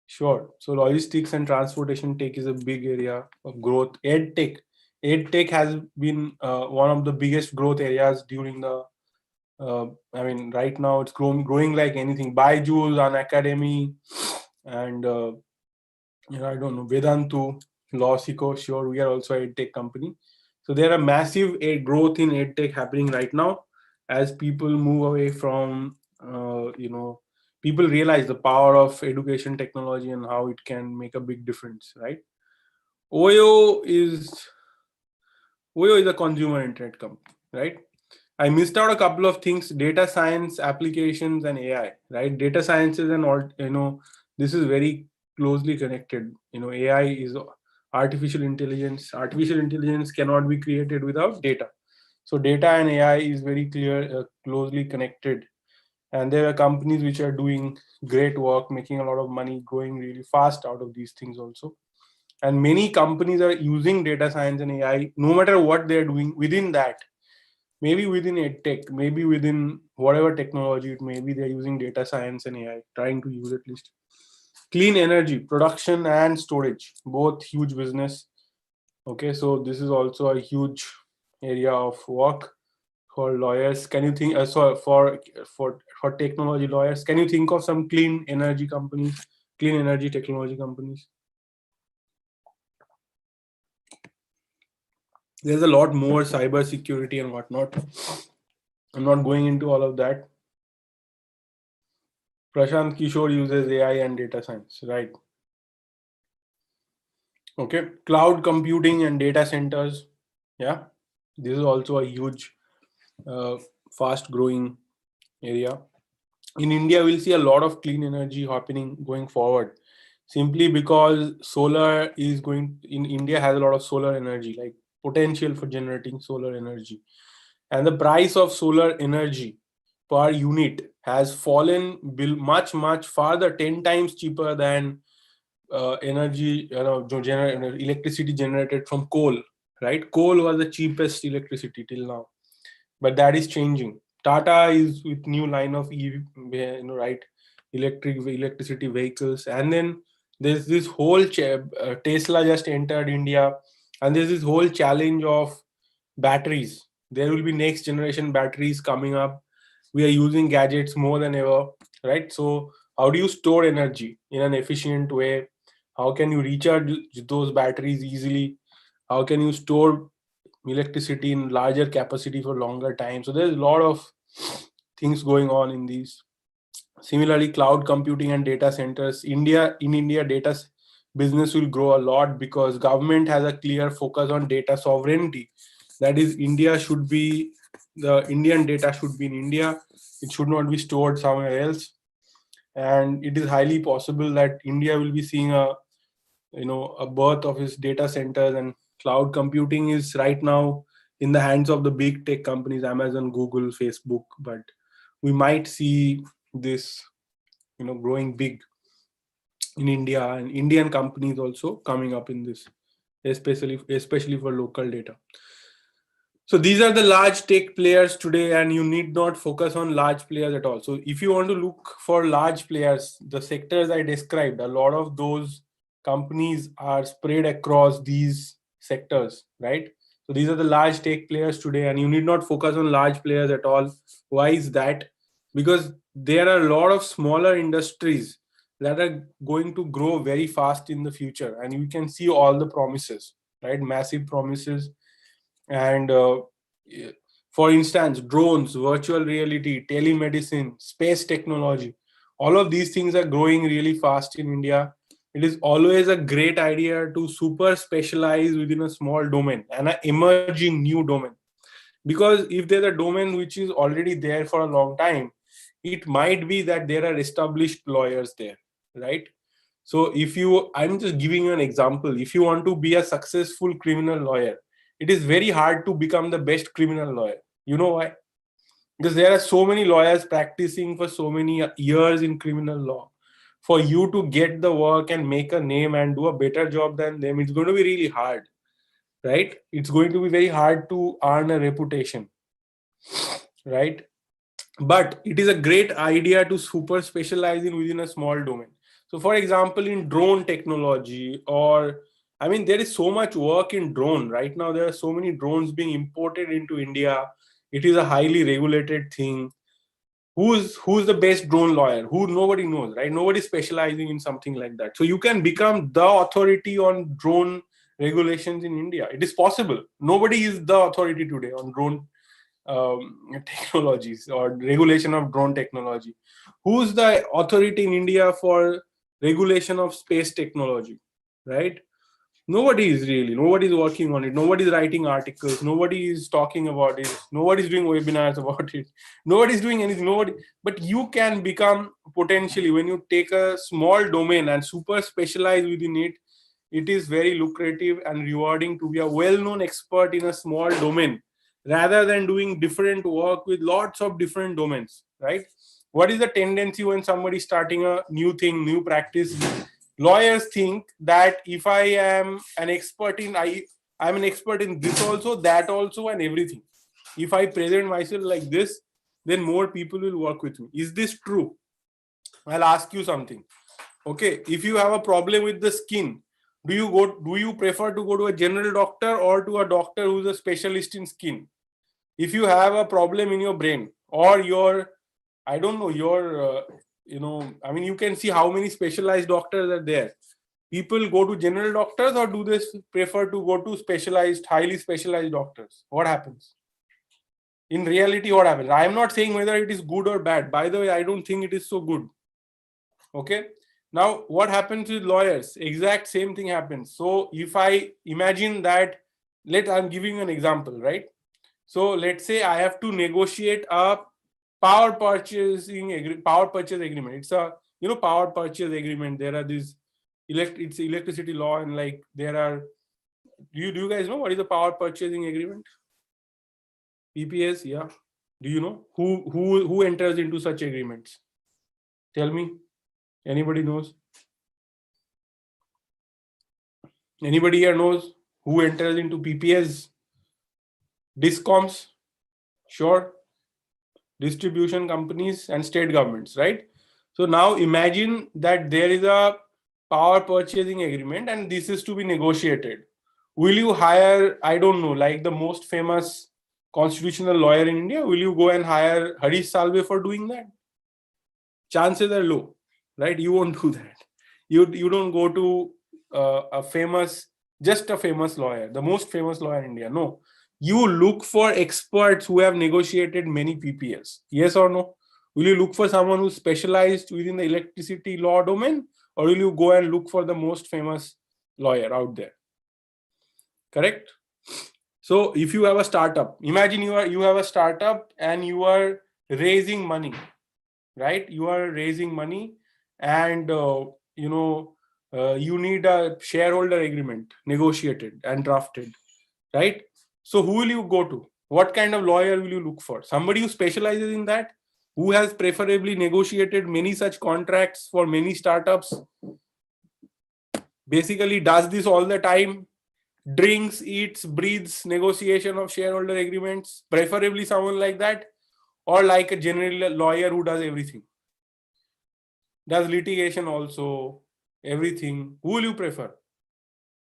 sure. So logistics and transportation tech is a big area of growth. EdTech has been one of the biggest growth areas during the right now it's growing like anything. Byju's, an academy, and I don't know, Vedantu, LawSikho, sure, we are also a EdTech company. So there are massive growth in EdTech happening right now as people move away from, people realize the power of education technology and how it can make a big difference, right? OYO is a consumer internet company, right? I missed out a couple of things: data science, applications, and AI, right? Data sciences and all, this is very closely connected. AI is artificial intelligence. Artificial intelligence cannot be created without data. So data and AI is very closely connected. And there are companies which are doing great work, making a lot of money, growing really fast out of these things also. And many companies are using data science and AI, no matter what they're doing within that. Maybe within EdTech, maybe within whatever technology it may be, they're using data science and AI, trying to use at least. Clean energy, production and storage, both huge business. Okay, so this is also a huge area of work for lawyers. Can you think, for technology lawyers, can you think of some clean energy companies, clean energy technology companies? There's a lot more cyber security and whatnot. I'm not going into all of that. Prashant Kishore uses AI and data science, right? Okay, cloud computing and data centers. Yeah, this is also a huge, fast growing area. In India, we'll see a lot of clean energy happening going forward, simply because solar is going, in India has a lot of solar energy, like potential for generating solar energy. And the price of solar energy per unit has fallen much farther, 10 times cheaper than energy, electricity generated from coal, right? Coal was the cheapest electricity till now, but that is changing. Tata is with new line of right, electricity vehicles. And then there's this whole Tesla just entered India, and there's this whole challenge of batteries. There will be next generation batteries coming up. We are using gadgets more than ever, right? So how do you store energy in an efficient way? How can you recharge those batteries easily? How can you store electricity in larger capacity for longer time? So there's a lot of things going on in these. Similarly, cloud computing and data centers. In India, data business will grow a lot because government has a clear focus on data sovereignty. That is, the Indian data should be in India. It should not be stored somewhere else. And it is highly possible that India will be seeing a birth of its data centers. And cloud computing is right now in the hands of the big tech companies, Amazon, Google, Facebook. But we might see this growing big in India, and Indian companies also coming up in this, especially for local data. So these are the large tech players today, and you need not focus on large players at all. So if you want to look for large players, the sectors I described, a lot of those companies are spread across these sectors, right? So these are the large tech players today, and you need not focus on large players at all. Why is that? Because there are a lot of smaller industries that are going to grow very fast in the future, and you can see all the promises, right? Massive promises. And for instance, drones, virtual reality, telemedicine, space technology, all of these things are growing really fast in India. It is always a great idea to super specialize within a small domain and an emerging new domain. Because if there's a domain which is already there for a long time, it might be that there are established lawyers there, right? So I'm just giving you an example. If you want to be a successful criminal lawyer, it is very hard to become the best criminal lawyer. You know why? Because there are so many lawyers practicing for so many years in criminal law. For you to get the work and make a name and do a better job than them, it's going to be really hard, right? It's going to be very hard to earn a reputation, right? But it is a great idea to super specialize in within a small domain. So for example, in drone technology, or there is so much work in drone right now. There are so many drones being imported into India. It is a highly regulated thing. Who's the best drone lawyer? Nobody knows, right? Nobody specializing in something like that. So you can become the authority on drone regulations in India. It is possible. Nobody is the authority today on drone technologies or regulation of drone technology. Who's the authority in India for regulation of space technology, right? Nobody is working on it. Nobody's writing articles. Nobody is talking about it. Nobody's doing webinars about it. Nobody's doing anything. But you can become, potentially, when you take a small domain and super specialize within it, it is very lucrative and rewarding to be a well-known expert in a small domain, rather than doing different work with lots of different domains, right? what is the tendency when somebody is starting a new thing, new practice? Lawyers think that if I am an expert in, I'm an expert in this also, that also, and everything. If I present myself like this, then more people will work with me. Is this true? I'll ask you something. Okay, if you have a problem with the skin, do you prefer to go to a general doctor or to a doctor who's a specialist in skin? If you have a problem in your brain or your, I don't know, your I mean, you can see how many specialized doctors are there. People go to general doctors, or do they prefer to go to specialized, highly specialized doctors? What happens? In reality, what happens? I am not saying whether it is good or bad. By the way, I don't think it is so good. Okay. Now, what happens with lawyers? Exact same thing happens. So if I imagine that, I'm giving an example, right? So let's say I have to negotiate a power purchase agreement. It's a, power purchase agreement. There are these it's electricity law, and like there are, do you guys know what is the power purchasing agreement? PPS, yeah. Do you know who enters into such agreements? Tell me. Anybody knows? Anybody here knows who enters into PPS? Discoms, sure. Distribution companies and state governments, right? So now imagine that there is a power purchasing agreement and this is to be negotiated. Will you hire, I don't know, like the most famous constitutional lawyer in India? Will you go and hire 𝗬𝗏 for doing that? Chances are low, right? You won't do that. You don't go to just a famous lawyer, the most famous lawyer in India. No. You look for experts who have negotiated many PPS. Yes or no? Will you look for someone who's specialized within the electricity law domain, or will you go and look for the most famous lawyer out there? Correct? So if you have a startup, imagine you have a startup and you are raising money, right? You are raising money and you need a shareholder agreement negotiated and drafted, right? So who will you go to? What kind of lawyer will you look for? Somebody who specializes in that, who has preferably negotiated many such contracts for many startups, basically does this all the time, drinks, eats, breathes negotiation of shareholder agreements, preferably someone like that, or like a general lawyer who does everything, does litigation also, everything. Who will you prefer?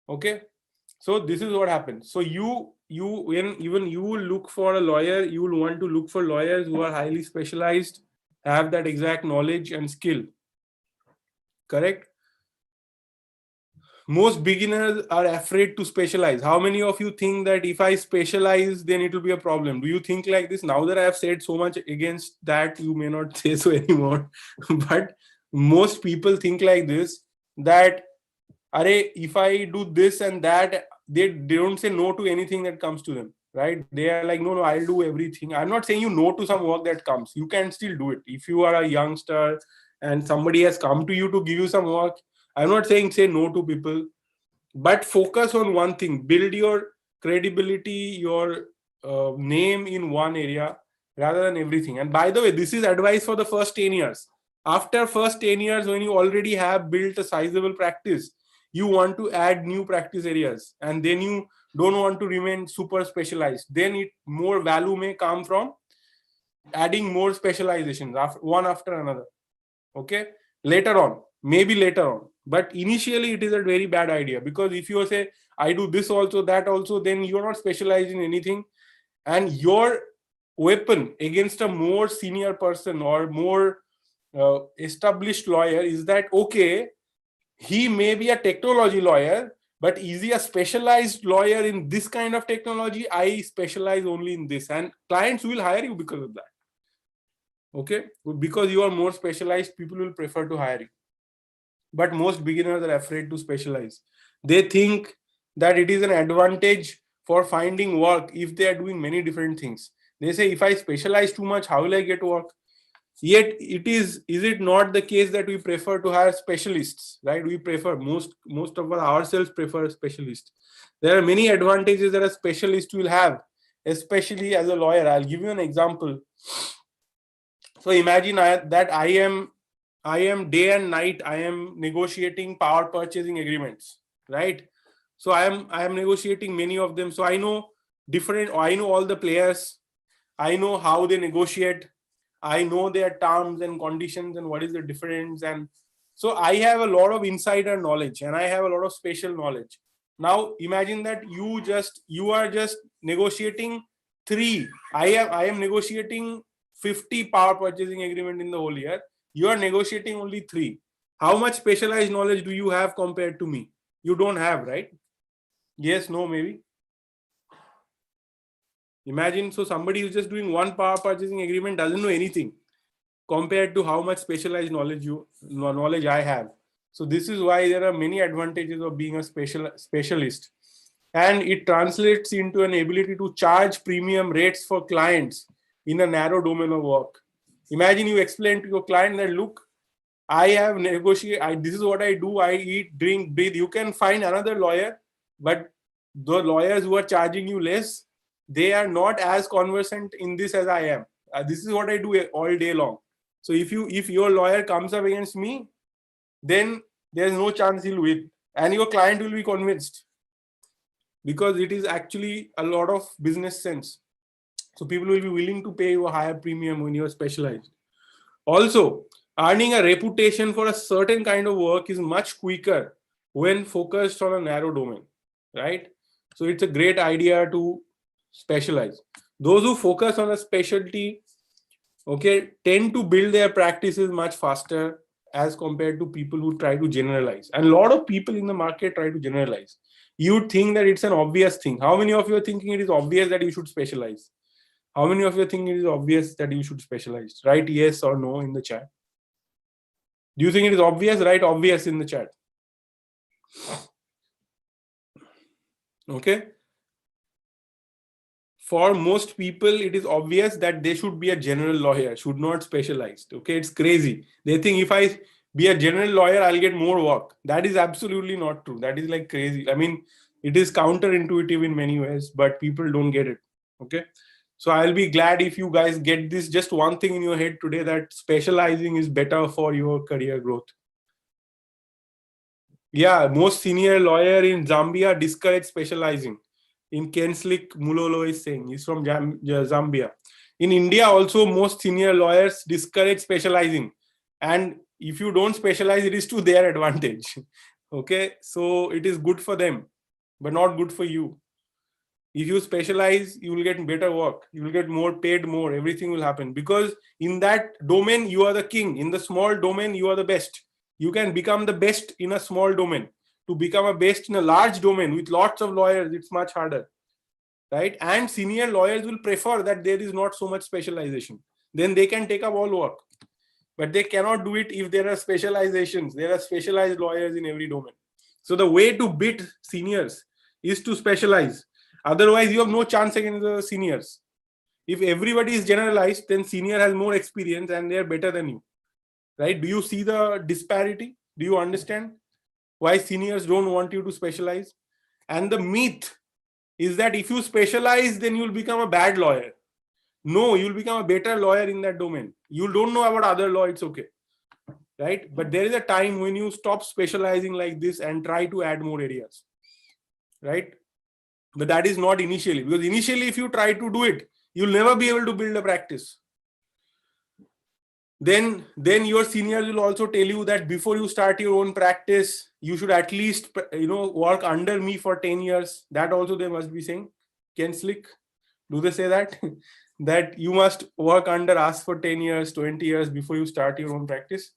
Okay, so this is what happens. So when even you will look for a lawyer, you will want to look for lawyers who are highly specialized, have that exact knowledge and skill. Correct? Most beginners are afraid to specialize. How many of you think that if I specialize, then it will be a problem? Do you think like this? Now that I have said so much against that, you may not say so anymore. But most people think like this, that if I do this and that, they don't say no to anything that comes to them, right? They are like, no, I'll do everything. I'm not saying you no to some work that comes. You can still do it. If you are a youngster and somebody has come to you to give you some work, I'm not saying say no to people, but focus on one thing. Build your credibility, your name in one area rather than everything. And by the way, this is advice for the first 10 years. After first 10 years, when you already have built a sizable practice, you want to add new practice areas, and then you don't want to remain super specialized. Then more value may come from adding more specializations, one after another. Okay, later on, maybe later on, but initially it is a very bad idea, because if you say I do this also, that also, then you're not specialized in anything, and your weapon against a more senior person or more established lawyer is that, okay, he may be a technology lawyer, but is he a specialized lawyer in this kind of technology? I specialize only in this, and clients will hire you because of that. Okay, because you are more specialized, people will prefer to hire you. But most beginners are afraid to specialize. They think that it is an advantage for finding work if they are doing many different things. They say, if I specialize too much, how will I get work? Yet is it not the case that we prefer to hire specialists, right? We prefer, most of us ourselves prefer specialists. There are many advantages that a specialist will have, especially as a lawyer. I'll give you an example. So imagine that I am day and night, I am negotiating power purchasing agreements, right? So I am negotiating many of them. So I know all the players. I know how they negotiate. I know their terms and conditions and what is the difference. And so I have a lot of insider knowledge and I have a lot of spatial knowledge. Now imagine that you are just negotiating 3. I am negotiating 50 power purchasing agreement in the whole year. You are negotiating only 3. How much specialized knowledge do you have compared to me? You don't have, right? Yes, no, maybe. Imagine, so somebody who's just doing 1 power purchasing agreement doesn't know anything compared to how much specialized knowledge I have. So this is why there are many advantages of being a specialist. And it translates into an ability to charge premium rates for clients in a narrow domain of work. Imagine you explain to your client that, look, I have negotiated, this is what I do, I eat, drink, breathe. You can find another lawyer, but the lawyers who are charging you less, they are not as conversant in this as I am. This is what I do all day long. So if your lawyer comes up against me, then there's no chance he'll win. And your client will be convinced, because it is actually a lot of business sense. So people will be willing to pay you a higher premium when you're specialized. Also, earning a reputation for a certain kind of work is much quicker when focused on a narrow domain, right? So it's a great idea to specialize. Those who focus on a specialty, okay, tend to build their practices much faster as compared to people who try to generalize. And a lot of people in the market try to generalize. You think that it's an obvious thing. How many of you are thinking it is obvious that you should specialize? How many of you think it is obvious that you should specialize? Write yes or no in the chat. Do you think it is obvious? Write obvious in the chat. Okay. For most people, it is obvious that they should be a general lawyer, should not specialize. Okay, it's crazy. They think if I be a general lawyer, I'll get more work. That is absolutely not true. That is like crazy. I mean, it is counterintuitive in many ways, but people don't get it. Okay. So I'll be glad if you guys get this just one thing in your head today, that specializing is better for your career growth. Yeah, most senior lawyer in Zambia discourage specializing. In Kenslick Mulolo is saying, he's from Zambia. In India also, most senior lawyers discourage specializing. And if you don't specialize, it is to their advantage. Okay, so it is good for them, but not good for you. If you specialize, you will get better work. You will get paid more. Everything will happen. Because in that domain, you are the king. In the small domain, you are the best. You can become the best in a small domain. To become a best in a large domain with lots of lawyers, it's much harder. Right? And senior lawyers will prefer that there is not so much specialization. Then they can take up all work. But they cannot do it if there are specializations. There are specialized lawyers in every domain. So the way to beat seniors is to specialize. Otherwise, you have no chance against the seniors. If everybody is generalized, then senior has more experience and they are better than you. Right? Do you see the disparity? Do you understand why seniors don't want you to specialize? And the myth is that if you specialize, then you'll become a bad lawyer. No, you'll become a better lawyer in that domain. You don't know about other law, it's okay. Right? But there is a time when you stop specializing like this and try to add more areas. Right? But that is not initially, because initially if you try to do it, you'll never be able to build a practice. Then your seniors will also tell you that before you start your own practice, you should at least work under me for 10 years. That also they must be saying. Kenslick, do they say that? That you must work under us for 10 years, 20 years before you start your own practice?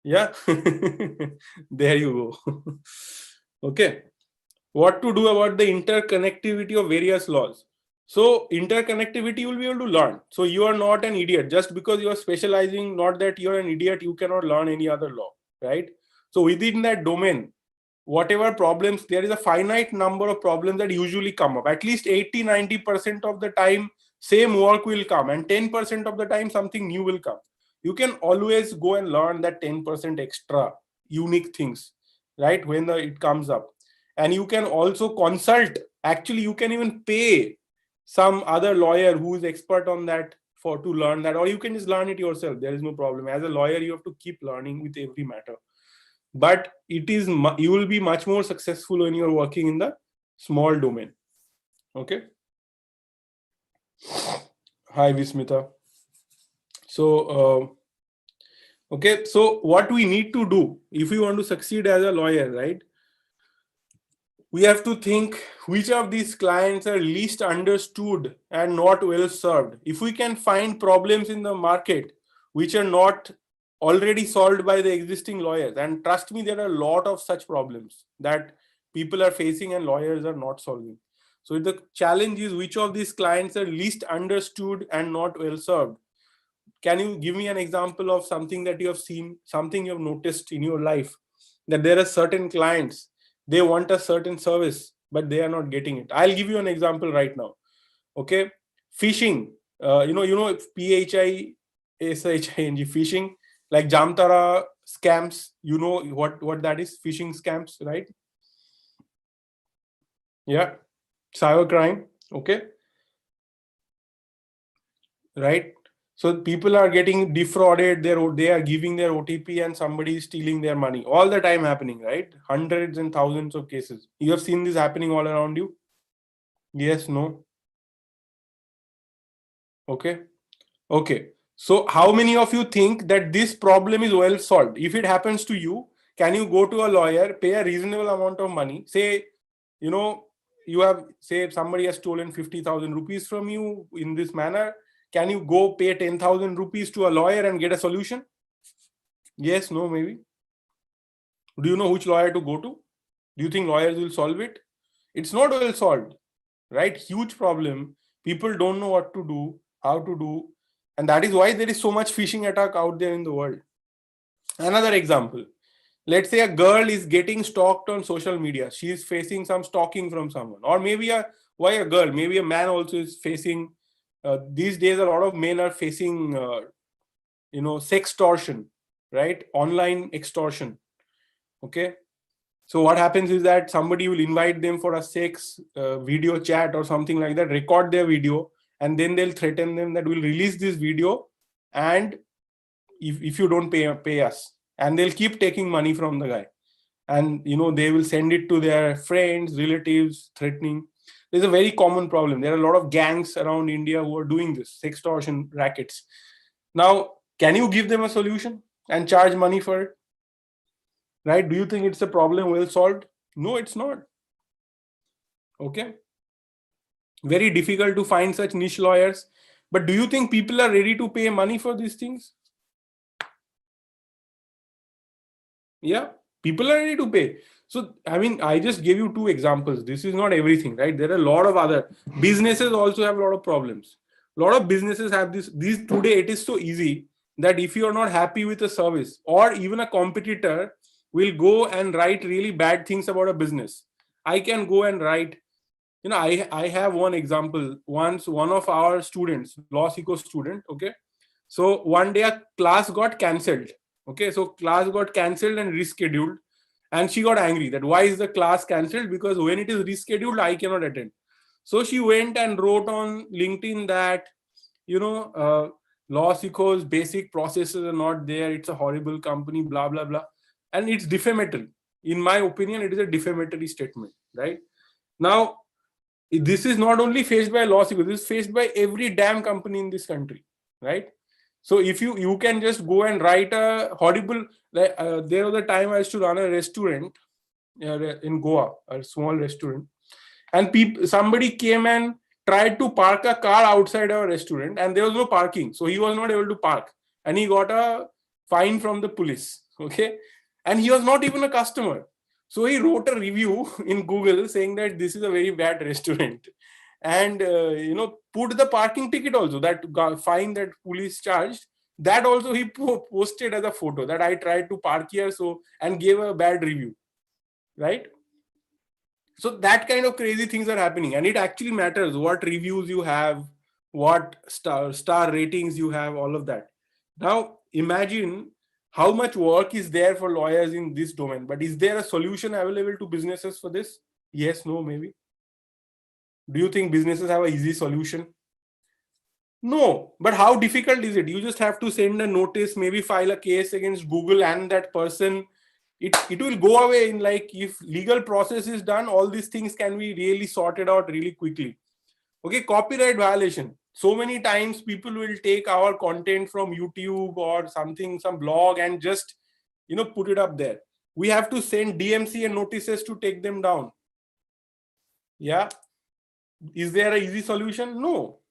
Yeah. There you go. Okay. What to do about the interconnectivity of various laws? So interconnectivity you will be able to learn. So you are not an idiot. Just because you are specializing, not that you're an idiot, you cannot learn any other law, right? So within that domain, whatever problems, there is a finite number of problems that usually come up. At least 80-90% of the time, same work will come, and 10% of the time, something new will come. You can always go and learn that 10% extra unique things, right? When it comes up. And you can also consult. Actually, you can even pay some other lawyer who is expert on that to learn that, or you can just learn it yourself. There is no problem. As a lawyer, you have to keep learning with every matter. But you will be much more successful when you're working in the small domain. Okay. Hi, Vismita. So, okay. So what we need to do if we want to succeed as a lawyer, right? We have to think which of these clients are least understood and not well served. If we can find problems in the market which are not already solved by the existing lawyers, and trust me, there are a lot of such problems that people are facing and lawyers are not solving. So the challenge is which of these clients are least understood and not well served. Can you give me an example of something that you have seen, something you have noticed in your life, that there are certain clients, they want a certain service, but they are not getting it? I'll give you an example right now. Okay. Phishing, you know, 𝗶𝗍𝗍𝗍, phishing, like Jamtara scams, you know what that is, phishing scams, right? Yeah. Cybercrime. Okay. Right. So people are getting defrauded, they are giving their OTP and somebody is stealing their money. All the time happening, right? Hundreds and thousands of cases. You have seen this happening all around you? Yes, no? Okay. Okay. So how many of you think that this problem is well solved? If it happens to you, can you go to a lawyer, pay a reasonable amount of money, say, you know, you have, say somebody has stolen 50,000 rupees from you in this manner, can you go pay 10,000 rupees to a lawyer and get a solution? Yes, no, maybe. Do you know which lawyer to go to? Do you think lawyers will solve it? It's not well solved, right? Huge problem. People don't know what to do, how to do. And that is why there is so much phishing attack out there in the world. Another example. Let's say a girl is getting stalked on social media. She is facing some stalking from someone. Or maybe why a girl? Maybe a man also is facing, these days a lot of men are facing, sextortion, right? Online extortion. Okay. So what happens is that somebody will invite them for a sex video chat or something like that, record their video, and then they'll threaten them that we'll release this video, and if you don't pay us, and they'll keep taking money from the guy, and they will send it to their friends, relatives, threatening. There's a very common problem. There are a lot of gangs around India who are doing this, sextortion rackets. Now, can you give them a solution and charge money for it? Right? Do you think it's a problem well solved? No, it's not. Okay. Very difficult to find such niche lawyers. But do you think people are ready to pay money for these things? Yeah, people are ready to pay. So, I mean, I just gave you two examples. This is not everything, right? There are a lot of other businesses also have a lot of problems. A lot of businesses have these today. It is so easy that if you are not happy with a service, or even a competitor will go and write really bad things about a business. I can go and write, I have one example. Once one of our students, LawSikho student, okay. So one day a class got cancelled. Okay, so class got cancelled and rescheduled, and she got angry that why is the class cancelled? Because when it is rescheduled, I cannot attend. So she went and wrote on LinkedIn that, LawSikho's basic processes are not there. It's a horrible company, blah, blah, blah. And it's defamatory. In my opinion, it is a defamatory statement, right? Now, this is not only faced by LawSikho, this is faced by every damn company in this country, right? So if you can just go and write a horrible, there was a time I used to run a restaurant in Goa, a small restaurant, and somebody came and tried to park a car outside our restaurant, and there was no parking, so he was not able to park, and he got a fine from the police. Okay, and he was not even a customer, so he wrote a review in Google saying that this is a very bad restaurant, and put the parking ticket also, that fine that police charged, that also he posted as a photo that I tried to park here, so, and gave a bad review, right? So that kind of crazy things are happening, and it actually matters what reviews you have, what star ratings you have, all of that. Now imagine how much work is there for lawyers in this domain, but is there a solution available to businesses for this? Yes, no, maybe. Do you think businesses have an easy solution? No, but how difficult is it? You just have to send a notice, maybe file a case against Google and that person. It will go away in, like, if legal process is done, all these things can be really sorted out really quickly. Okay, copyright violation. So many times people will take our content from YouTube or something, some blog, and just, put it up there. We have to send DMC and notices to take them down. Yeah. Is there an easy solution? No.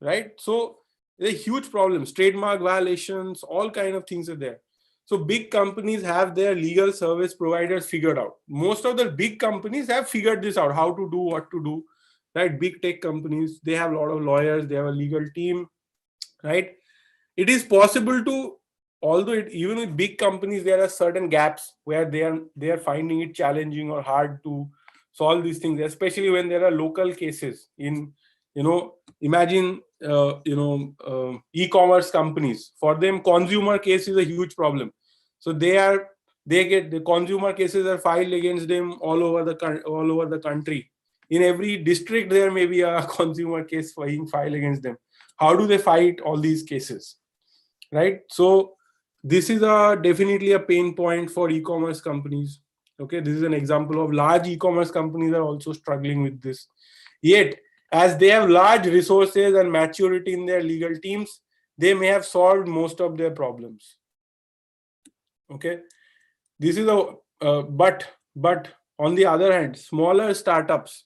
Right? So there's a huge problem. Trademark violations, all kind of things are there. So big companies have their legal service providers figured out. Most of the big companies have figured this out, how to do, what to do. Right? Big tech companies, they have a lot of lawyers, they have a legal team. Right? It is possible to, although even with big companies, there are certain gaps where they are finding it challenging or hard to solve these things, especially when there are local cases in, imagine, e-commerce companies. For them, consumer case is a huge problem. So the consumer cases are filed against them all over the country. In every district, there may be a consumer case being filed against them. How do they fight all these cases? Right? So this is definitely a pain point for e-commerce companies. Okay, this is an example of large e-commerce companies are also struggling with this. Yet, as they have large resources and maturity in their legal teams, they may have solved most of their problems. Okay, this is but on the other hand, smaller startups,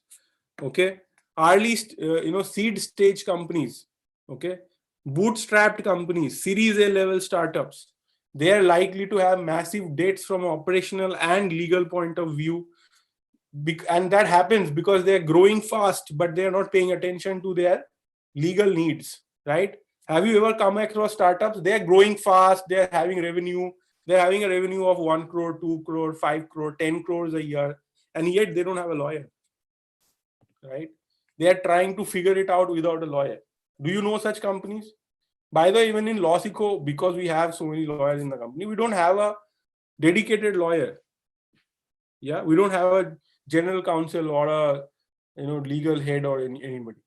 okay, early seed stage companies, okay, bootstrapped companies, Series A level startups, they are likely to have massive debts from operational and legal point of view. And that happens because they're growing fast, but they're not paying attention to their legal needs, right? Have you ever come across startups? They're growing fast, they're having revenue, they're having a revenue of 1 crore, 2 crore, 5 crore, 10 crores a year, and yet they don't have a lawyer, right? They are trying to figure it out without a lawyer. Do you know such companies? By the way, even in LawSikho, because we have so many lawyers in the company, we don't have a dedicated lawyer. Yeah, we don't have a general counsel or a legal head or anybody,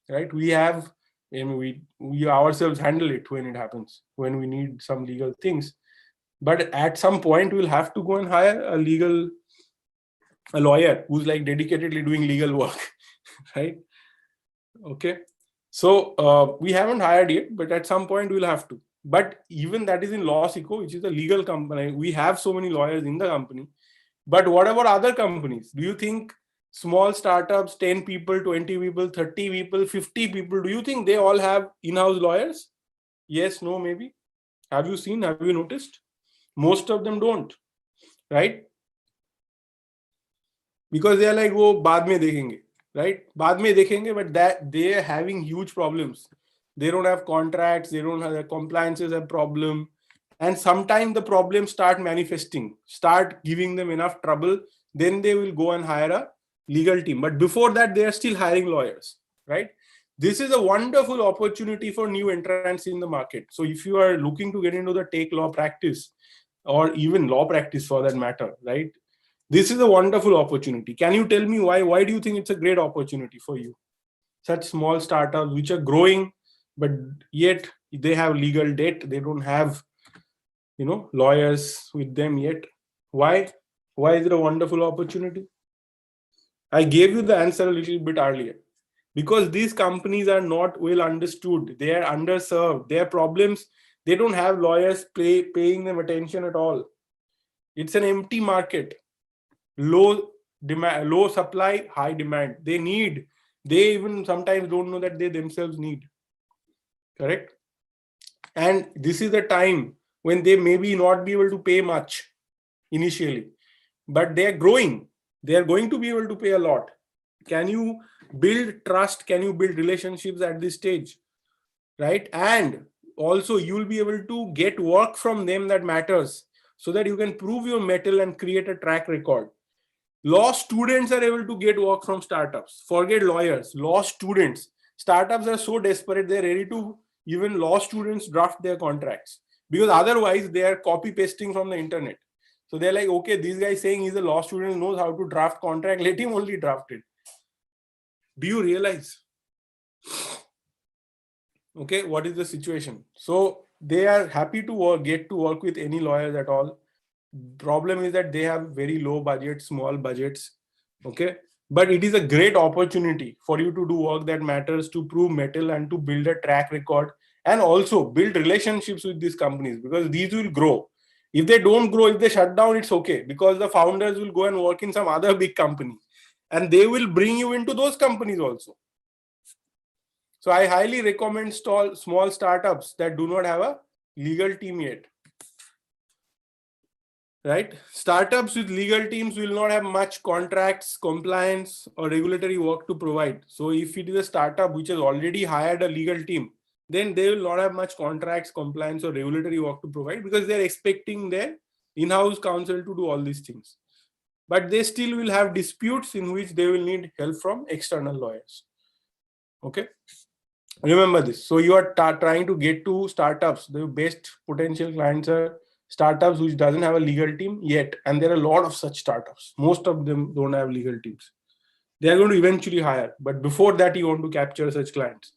right? We have, we ourselves handle it when it happens, when we need some legal things. But at some point, we'll have to go and hire a lawyer who's like dedicatedly doing legal work, right? Okay. So we haven't hired yet, but at some point we'll have to. But even that is in LawSikho, which is a legal company. We have so many lawyers in the company. But what about other companies? Do you think small startups, 10 people, 20 people, 30 people, 50 people, do you think they all have in-house lawyers? Yes, no, maybe. Have you seen? Have you noticed? Most of them don't, right? Because they are like, oh, baad mein dekhenge, right? Baad mein dekhenge, but that they are having huge problems. They don't have contracts, they don't have their compliances a problem. And sometimes the problems start manifesting, start giving them enough trouble, then they will go and hire a legal team. But before that, they are still hiring lawyers, right? This is a wonderful opportunity for new entrants in the market. So if you are looking to get into the tech law practice, or even law practice for that matter, right? This is a wonderful opportunity. Can you tell me why? Why do you think it's a great opportunity for you? Such small startups which are growing, but yet they have legal debt. They don't have lawyers with them yet. Why is it a wonderful opportunity? I gave you the answer a little bit earlier. Because these companies are not well understood, they are underserved, their problems, they don't have lawyers paying them attention at all. It's an empty market, low demand, low supply, high demand. They even sometimes don't know that they themselves need. Correct? And this is the time when they maybe not be able to pay much initially, but they are growing. They are going to be able to pay a lot. Can you build trust? Can you build relationships at this stage? Right? And also you'll be able to get work from them that matters, so that you can prove your mettle and create a track record. Law students are able to get work from startups. Forget lawyers, law students. Startups are so desperate, they're ready to even law students draft their contracts, because otherwise they are copy pasting from the internet. So they're like, okay, this guy saying he's a law student, knows how to draft contract, let him only draft it. Do you realize? Okay, what is the situation? So they are happy to get to work with any lawyers at all. Problem is that they have very low budgets, small budgets. Okay, but it is a great opportunity for you to do work that matters, to prove metal and to build a track record, and also build relationships with these companies, because these will grow. If they don't grow, if they shut down, it's okay, because the founders will go and work in some other big company and they will bring you into those companies also. So I highly recommend small startups that do not have a legal team yet. Right? Startups with legal teams will not have much contracts, compliance, or regulatory work to provide. So if it is a startup which has already hired a legal team, then they will not have much contracts, compliance, or regulatory work to provide, because they're expecting their in-house counsel to do all these things. But they still will have disputes in which they will need help from external lawyers. Okay? Remember this. So you are trying to get to startups. The best potential clients are startups which doesn't have a legal team yet. And there are a lot of such startups. Most of them don't have legal teams. They are going to eventually hire. But before that, you want to capture such clients.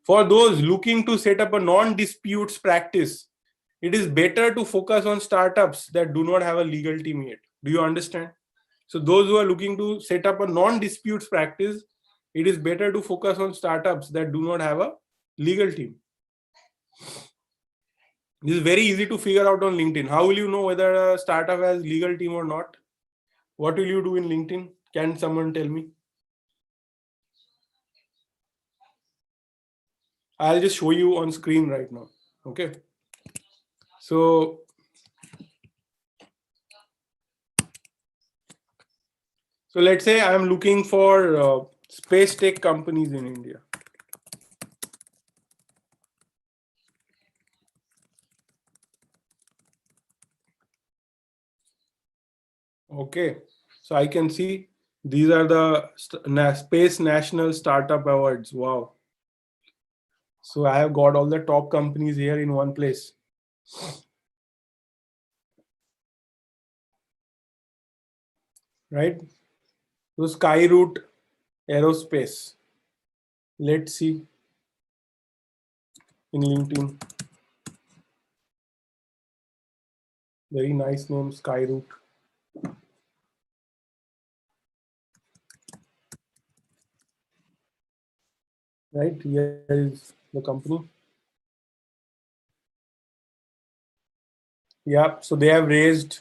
For those looking to set up a non-disputes practice, it is better to focus on startups that do not have a legal team yet. Do you understand? So those who are looking to set up a non-disputes practice, it is better to focus on startups that do not have a legal team. This is very easy to figure out on LinkedIn. How will you know whether a startup has legal team or not? What will you do in LinkedIn? Can someone tell me? I'll just show you on screen right now. Okay. So let's say I'm looking for space tech companies in India. Okay, so I can see these are the Space National Startup Awards. Wow. So I have got all the top companies here in one place. Right? So Skyroot Aerospace. Let's see in LinkedIn. Very nice name, Skyroot. Right, here is the company. Yeah, so they have raised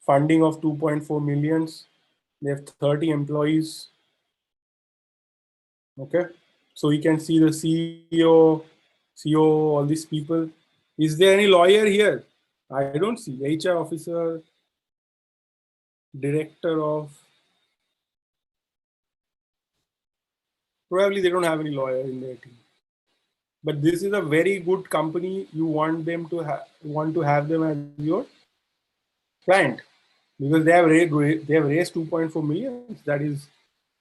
funding of 2.4 millions. They have 30 employees. Okay, so you can see the CEO, all these people. Is there any lawyer here? I don't see. HR officer, director of. Probably they don't have any lawyer in their team. But this is a very good company. You want them to have them as your client, because they have raised 2.4 million. That is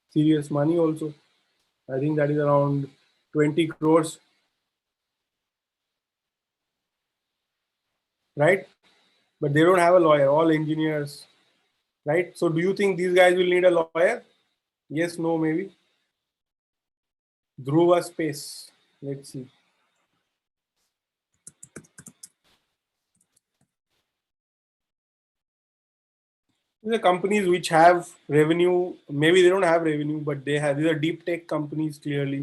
serious money also. I think that is around 20 crores. Right? But they don't have a lawyer, all engineers. Right? So do you think these guys will need a lawyer? Yes, no, maybe. �ଧ୍रुవ Space. Let's see. These are companies which have revenue. Maybe they don't have revenue, but they have. These are deep tech companies, clearly.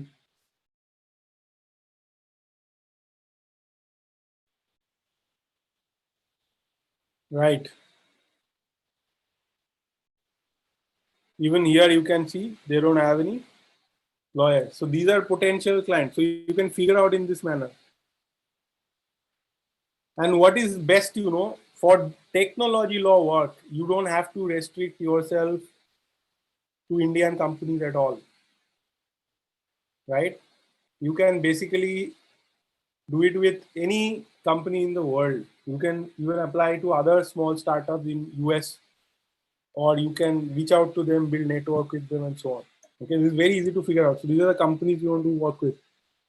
Right. Even here you can see they don't have any lawyers. So these are potential clients. So you can figure out in this manner. And what is best, for technology law work, you don't have to restrict yourself to Indian companies at all. Right? You can basically do it with any company in the world. You can even apply to other small startups in US, or you can reach out to them, build network with them, and so on. Okay, this is very easy to figure out. So these are the companies you want to work with.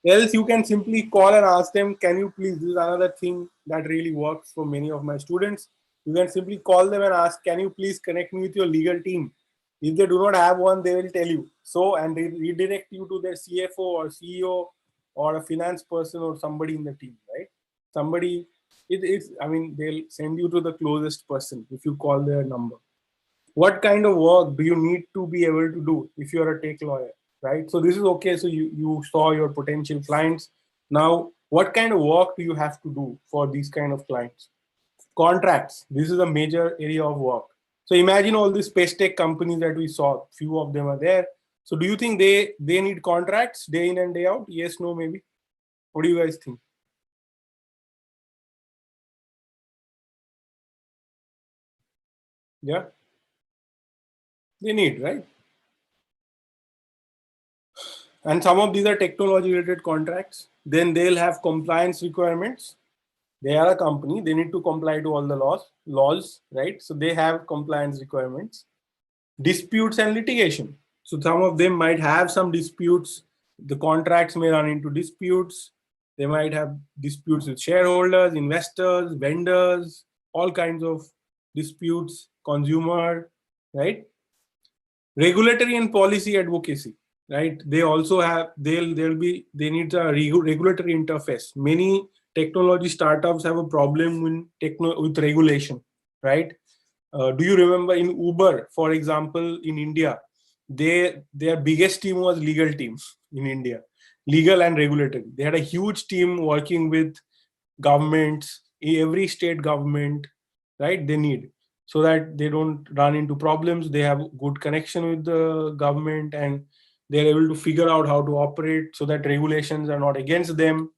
Else you can simply call and ask them, can you please, this is another thing that really works for many of my students. You can simply call them and ask, can you please connect me with your legal team? If they do not have one, they will tell you. So, and they redirect you to their CFO or CEO or a finance person or somebody in the team, right? Somebody, I mean, they'll send you to the closest person if you call their number. What kind of work do you need to be able to do if you're a tech lawyer, right? So this is okay. So you saw your potential clients. Now, what kind of work do you have to do for these kind of clients? Contracts. This is a major area of work. So imagine all these space tech companies that we saw. Few of them are there. So do you think they need contracts day in and day out? Yes, no, maybe. What do you guys think? Yeah, they need, right? And some of these are technology related contracts. Then they'll have compliance requirements. They are a company, they need to comply to all the laws, right? So they have compliance requirements. Disputes and litigation. So some of them might have some disputes. The contracts may run into disputes. They might have disputes with shareholders, investors, vendors, all kinds of disputes, consumer, right? Regulatory and policy advocacy, right? They also have, they need a regulatory interface. Many technology startups have a problem with regulation, right? Do you remember in Uber, for example, in India, their biggest team was legal team in India, legal and regulatory. They had a huge team working with governments, every state government, right? They need, so that they don't run into problems. They have good connection with the government and they're able to figure out how to operate so that regulations are not against them.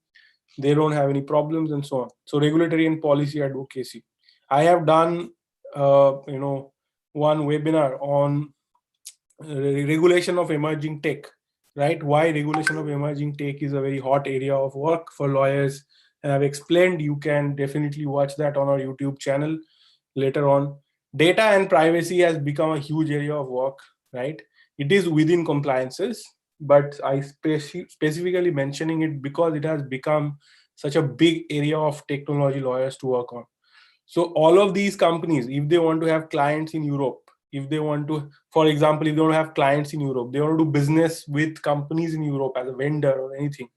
They don't have any problems and so on. So regulatory and policy advocacy. I have done, one webinar on regulation of emerging tech, right? Why regulation of emerging tech is a very hot area of work for lawyers. And I've explained, you can definitely watch that on our YouTube channel later on. Data and privacy has become a huge area of work, right? It is within compliances, but I specifically mentioning it because it has become such a big area of technology lawyers to work on. So all of these companies, if they want to have clients in Europe, if they want to, for example, if they want to have clients in Europe, they want to do business with companies in Europe as a vendor or anything,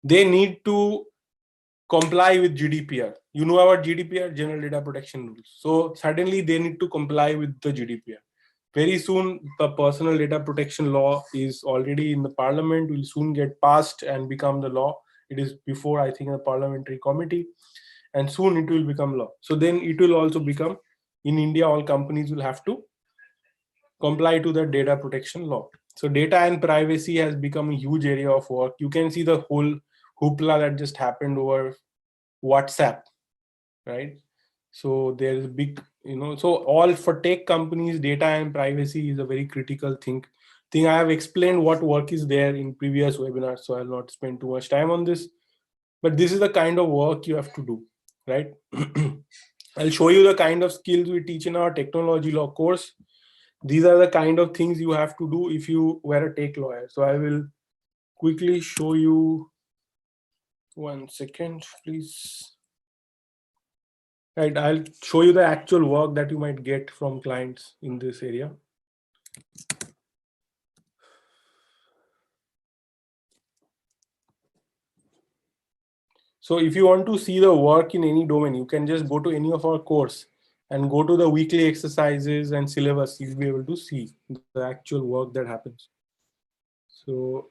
they need to comply with GDPR. You know about GDPR, General Data Protection Rules. So suddenly they need to comply with the GDPR. Very soon, the personal data protection law is already in the parliament, will soon get passed and become the law. It is before, I think, a parliamentary committee, and soon it will become law. So then it will also become, in India, all companies will have to comply to the data protection law. So data and privacy has become a huge area of work. You can see the whole hoopla that just happened over WhatsApp, right? So there's a big, so all for tech companies, data and privacy is a very critical thing. I have explained what work is there in previous webinars, so I'll not spend too much time on this. But this is the kind of work you have to do, right? I'll show you the kind of skills we teach in our technology law course. These are the kind of things you have to do if you were a tech lawyer. So I will quickly show you. 1 second, please. Right, I'll show you the actual work that you might get from clients in this area. So if you want to see the work in any domain, you can just go to any of our course and go to the weekly exercises and syllabus. You'll be able to see the actual work that happens. So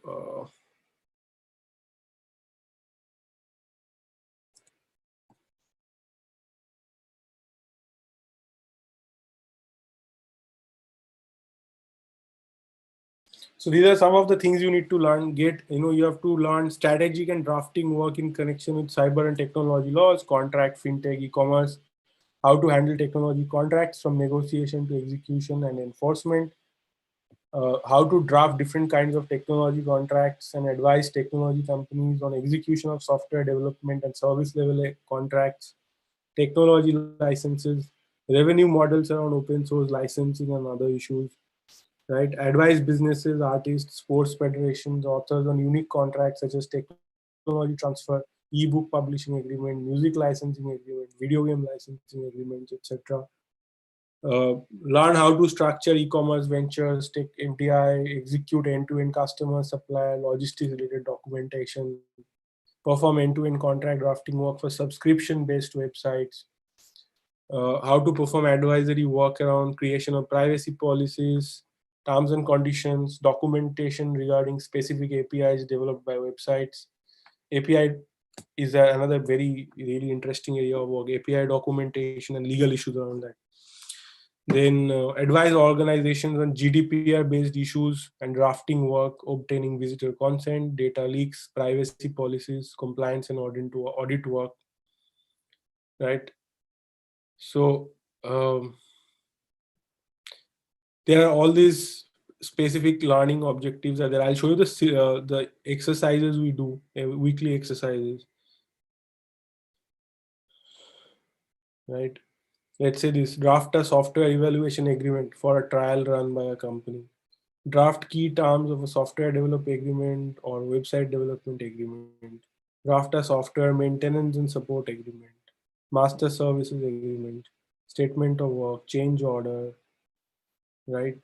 So these are some of the things you need to learn. You have to learn strategic and drafting work in connection with cyber and technology laws, contract, fintech, e-commerce, how to handle technology contracts from negotiation to execution and enforcement, how to draft different kinds of technology contracts and advise technology companies on execution of software development and service level contracts, technology licenses, revenue models around open source licensing and other issues, right? Advise businesses, artists, sports federations, authors on unique contracts such as technology transfer, ebook publishing agreement, music licensing agreement, video game licensing agreements, etc. Learn how to structure e-commerce ventures, take MTI, execute end-to-end customer, supply, logistics-related documentation, perform end-to-end contract drafting work for subscription-based websites, how to perform advisory work around creation of privacy policies, terms and conditions, documentation regarding specific APIs developed by websites. API is another very really interesting area of work, API documentation and legal issues around that. Then advise organizations on GDPR-based issues and drafting work, obtaining visitor consent, data leaks, privacy policies, compliance and audit work, right? So there are all these specific learning objectives are there. I'll show you the exercises we do, weekly exercises, right? Let's say this: draft a software evaluation agreement for a trial run by a company. Draft key terms of a software development agreement or website development agreement. Draft a software maintenance and support agreement. Master services agreement. Statement of work. Change order. Right.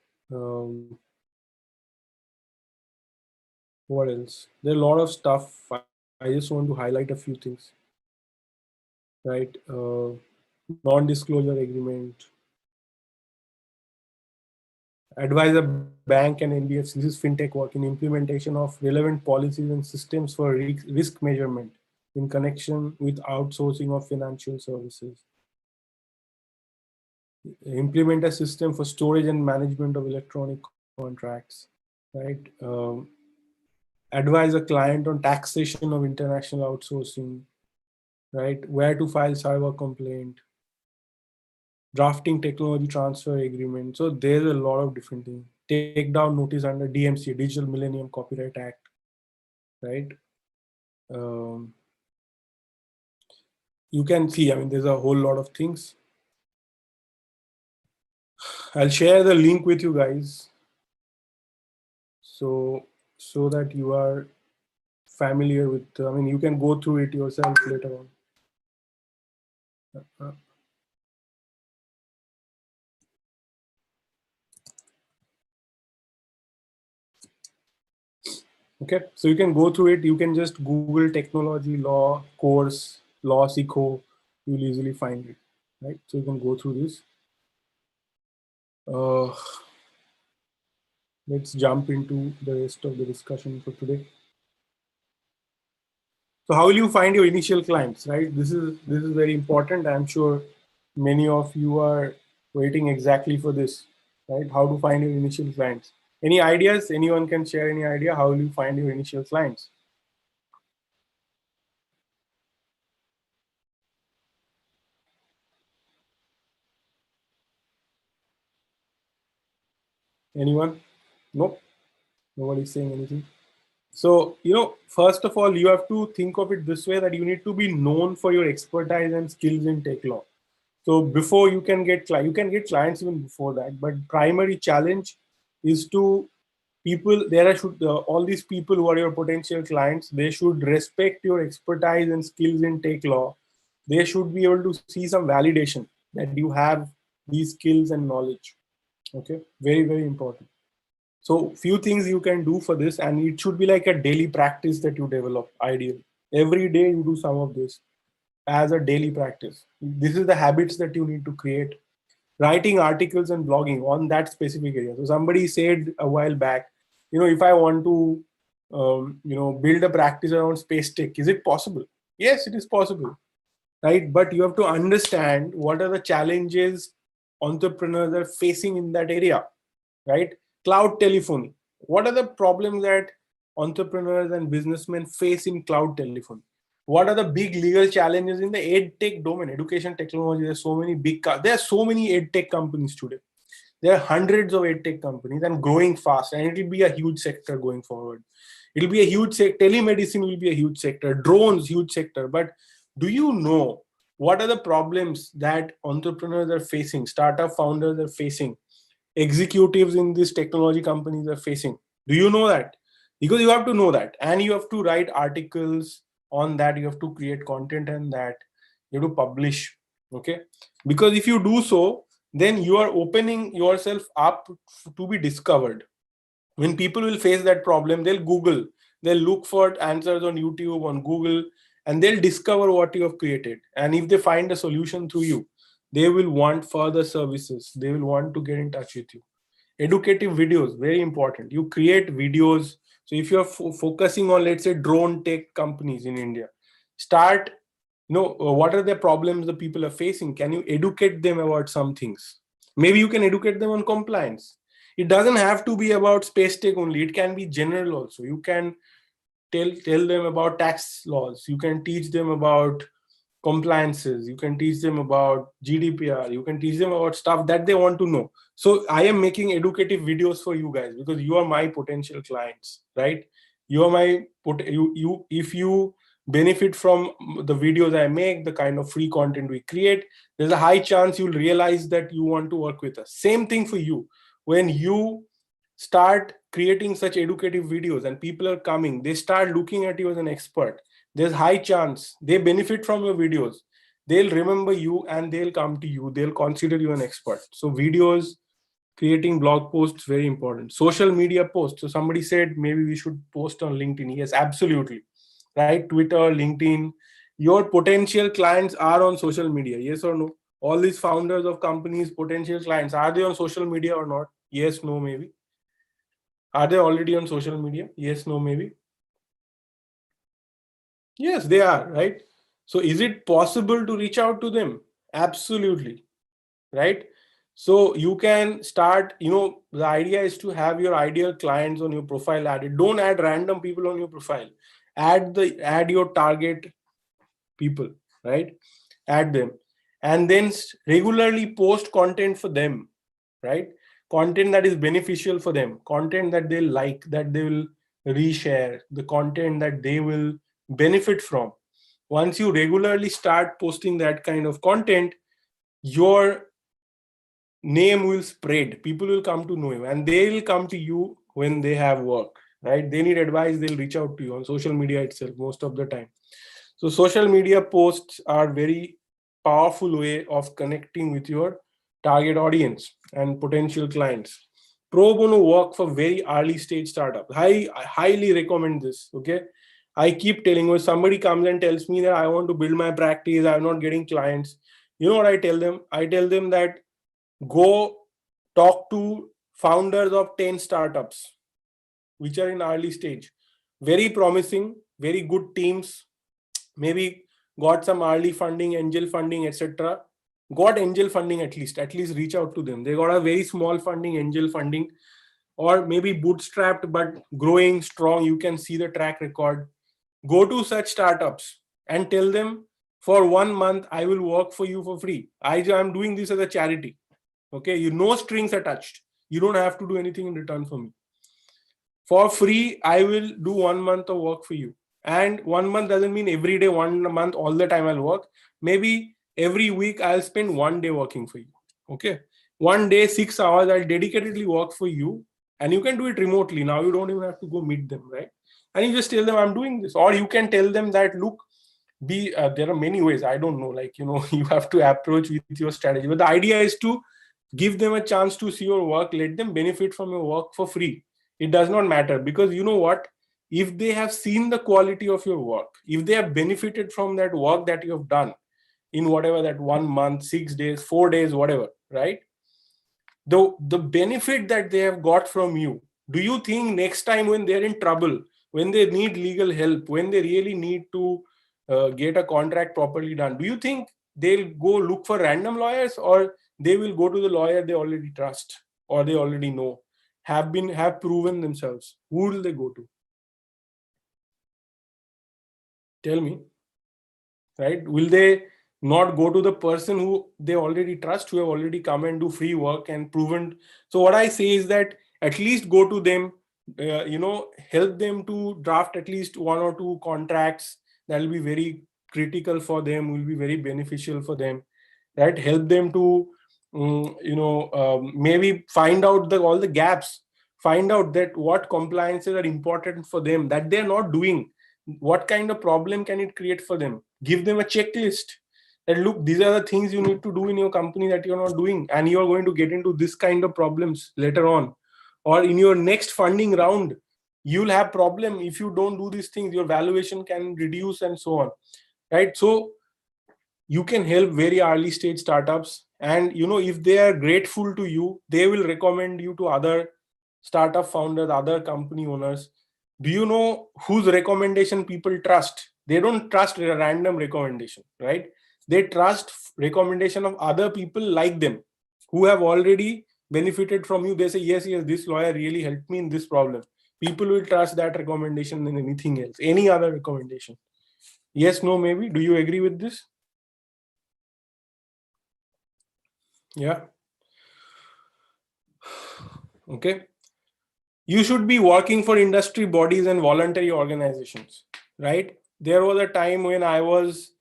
What else? There are a lot of stuff. I just want to highlight a few things. Right. Non-disclosure agreement. Advise a bank and NBFC, this is fintech work, in implementation of relevant policies and systems for risk measurement in connection with outsourcing of financial services. Implement a system for storage and management of electronic contracts, right? Advise a client on taxation of international outsourcing, right? Where to file cyber complaint, drafting technology transfer agreement. So there's a lot of different things. Take down notice under DMCA, Digital Millennium Copyright Act, right? You can see, I mean, there's a whole lot of things. I'll share the link with you guys so that you are familiar with, I mean, you can go through it yourself later on. Okay, so you can go through it. You can just Google technology law course, LawSikho. You'll easily find it, right? So you can go through this. Let's jump into the rest of the discussion for today. So how will you find your initial clients, right? This is very important. I'm sure many of you are waiting exactly for this, right? How to find your initial clients. Any ideas? Anyone can share any idea? How will you find your initial clients? Anyone? Nope. Nobody's saying anything. So, first of all, you have to think of it this way, that you need to be known for your expertise and skills in tech law. So before you can get clients even before that, but primary challenge is to all these people who are your potential clients, they should respect your expertise and skills in tech law. They should be able to see some validation that you have these skills and knowledge. Okay, very, very important. So few things you can do for this, and it should be like a daily practice that you develop, ideally. Every day you do some of this as a daily practice. This is the habits that you need to create. Writing articles and blogging on that specific area. So somebody said a while back, if I want to, build a practice around space tech, is it possible? Yes, it is possible, right? But you have to understand what are the challenges entrepreneurs are facing in that area, right? Cloud telephony. What are the problems that entrepreneurs and businessmen face in cloud telephony? What are the big legal challenges in the ed tech domain, education technology? There's so many there are so many ed tech companies today. There are hundreds of ed tech companies and growing fast, and it will be a huge sector going forward. It will be a huge sector. Telemedicine will be a huge sector. Drones, huge sector. But do you know what are the problems that entrepreneurs are facing, startup founders are facing, executives in these technology companies are facing? Do you know that? Because you have to know that, and you have to write articles on that. You have to create content and that you have to publish. Okay, because if you do so, then you are opening yourself up to be discovered. When people will face that problem, they'll Google, they'll look for answers on YouTube, on Google, and they'll discover what you have created. And if they find a solution through you, they will want further services. They will want to get in touch with you. Educative videos, very important. You create videos. So if you're focusing on, let's say, drone tech companies in India, start, what are the problems the people are facing? Can you educate them about some things? Maybe you can educate them on compliance. It doesn't have to be about space tech only. It can be general also. You can tell them about tax laws. You can teach them about compliances. You can teach them about GDPR. You can teach them about stuff that they want to know. So I am making educative videos for you guys because you are my potential clients, right? You are my if you benefit from the videos I make, the kind of free content we create, there's a high chance you'll realize that you want to work with us. Same thing for you. When you start creating such educative videos and people are coming, they start looking at you as an expert, there's high chance they benefit from your videos. They'll remember you and they'll come to you. They'll consider you an expert. So videos, creating blog posts, very important. Social media posts. So somebody said maybe we should post on LinkedIn. Yes, absolutely. Right? Twitter, LinkedIn. Your potential clients are on social media. Yes or no? All these founders of companies, potential clients, are they on social media or not? Yes, no, maybe. Are they already on social media? Yes, no, maybe. Yes, they are, right? So is it possible to reach out to them? Absolutely, right? So you can start, the idea is to have your ideal clients on your profile added. Don't add random people on your profile. Add your target people, right? Add them. And then regularly post content for them, right? Content that is beneficial for them, content that they like, that they will reshare, the content that they will benefit from. Once you regularly start posting that kind of content, your name will spread. People will come to know you and they will come to you when they have work, right? They need advice, they'll reach out to you on social media itself most of the time. So social media posts are very powerful way of connecting with your target audience and potential clients. Pro bono work for very early stage startups. I highly recommend this. Okay, I keep telling you, somebody comes and tells me that I want to build my practice, I'm not getting clients. You know what I tell them? I tell them that go talk to founders of 10 startups which are in early stage, very promising, very good teams, maybe got some early funding, angel funding, etc. Got angel funding at least reach out to them. They got a very small funding, angel funding, or maybe bootstrapped but growing strong. You can see the track record. Go to such startups and tell them, for 1 month I will work for you for free. I am doing this as a charity. Okay, no strings attached. You don't have to do anything in return for me. For free, I will do 1 month of work for you. And 1 month doesn't mean every day, 1 month, all the time I'll work. Maybe every week I'll spend 1 day working for you. Okay, 1 day, 6 hours, I'll dedicatedly work for you. And you can do it remotely. Now you don't even have to go meet them, right? And you just tell them I'm doing this. Or you can tell them that, look, there are many ways. I don't know, you have to approach with your strategy. But the idea is to give them a chance to see your work. Let them benefit from your work for free. It does not matter, because you know what? If they have seen the quality of your work, if they have benefited from that work that you have done in whatever that 1 month, 6 days, 4 days, whatever, right? The benefit that they have got from you, do you think next time when they're in trouble, when they need legal help, when they really need to get a contract properly done, do you think they'll go look for random lawyers, or they will go to the lawyer they already trust or they already know, have proven themselves? Who will they go to? Tell me, right? Will they not go to the person who they already trust, who have already come and do free work and proven? So what I say is that at least go to them, help them to draft at least 1 or 2 contracts that will be very critical for them, will be very beneficial for them, right? Help them to maybe find out all the gaps, find out that what compliances are important for them that they're not doing, what kind of problem can it create for them. Give them a checklist. that look, these are the things you need to do in your company that you're not doing, and you're going to get into this kind of problems later on, or in your next funding round you'll have problem if you don't do these things, your valuation can reduce and so on, right? So you can help very early stage startups, and if they are grateful to you, they will recommend you to other startup founders, other company owners. Do you know whose recommendation people trust? They don't trust a random recommendation, right? They trust recommendation of other people like them who have already benefited from you. They say, yes, this lawyer really helped me in this problem. People will trust that recommendation than anything else, any other recommendation. Yes, no, maybe. Do you agree with this? Yeah. Okay. You should be working for industry bodies and voluntary organizations, right? There was a time when I was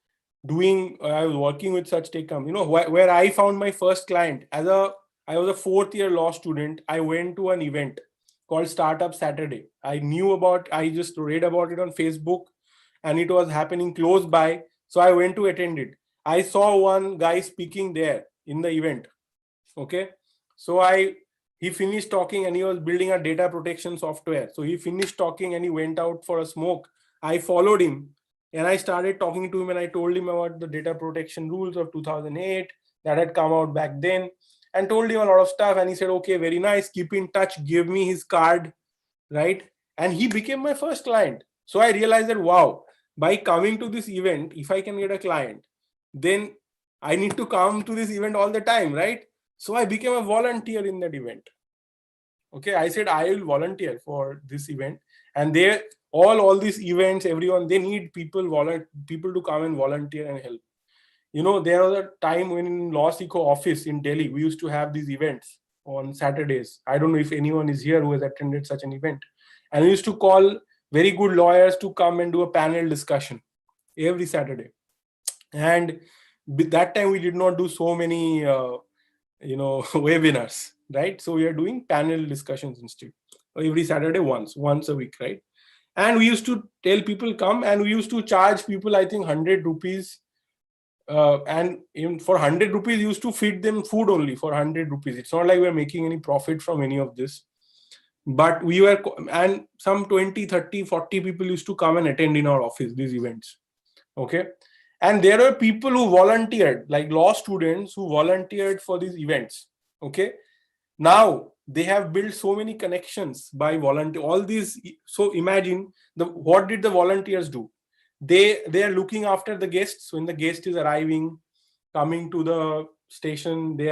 working with such tech company, where I found my first client. I was a fourth year law student. I went to an event called Startup Saturday. I just read about it on Facebook, and it was happening close by. So I went to attend it. I saw one guy speaking there in the event. Okay. So he finished talking, and he was building a data protection software. So he finished talking and he went out for a smoke. I followed him and I started talking to him, and I told him about the data protection rules of 2008 that had come out back then, and told him a lot of stuff. And he said, okay, very nice, keep in touch, give me his card, right? And he became my first client. So I realized that, wow, by coming to this event, if I can get a client, then I need to come to this event all the time, right? So I became a volunteer in that event. Okay, I said I will volunteer for this event, and all these events, everyone, they need people to come and volunteer and help. There was a time when in LawSikho office in Delhi, we used to have these events on Saturdays. I don't know if anyone is here who has attended such an event. And we used to call very good lawyers to come and do a panel discussion every Saturday. And that time we did not do so many webinars, right? So we are doing panel discussions instead every Saturday, once a week, right? And we used to tell people come, and we used to charge people, I think, 100 rupees. And even for 100 rupees, we used to feed them food only for 100 rupees. It's not like we're making any profit from any of this. But and some 20, 30, 40 people used to come and attend in our office, these events. Okay. And there were people who volunteered, like law students who volunteered for these events. Okay. Now they have built so many connections by volunteer. All these. So imagine what did the volunteers do? They are looking after the guests when the guest is arriving, coming to the station. They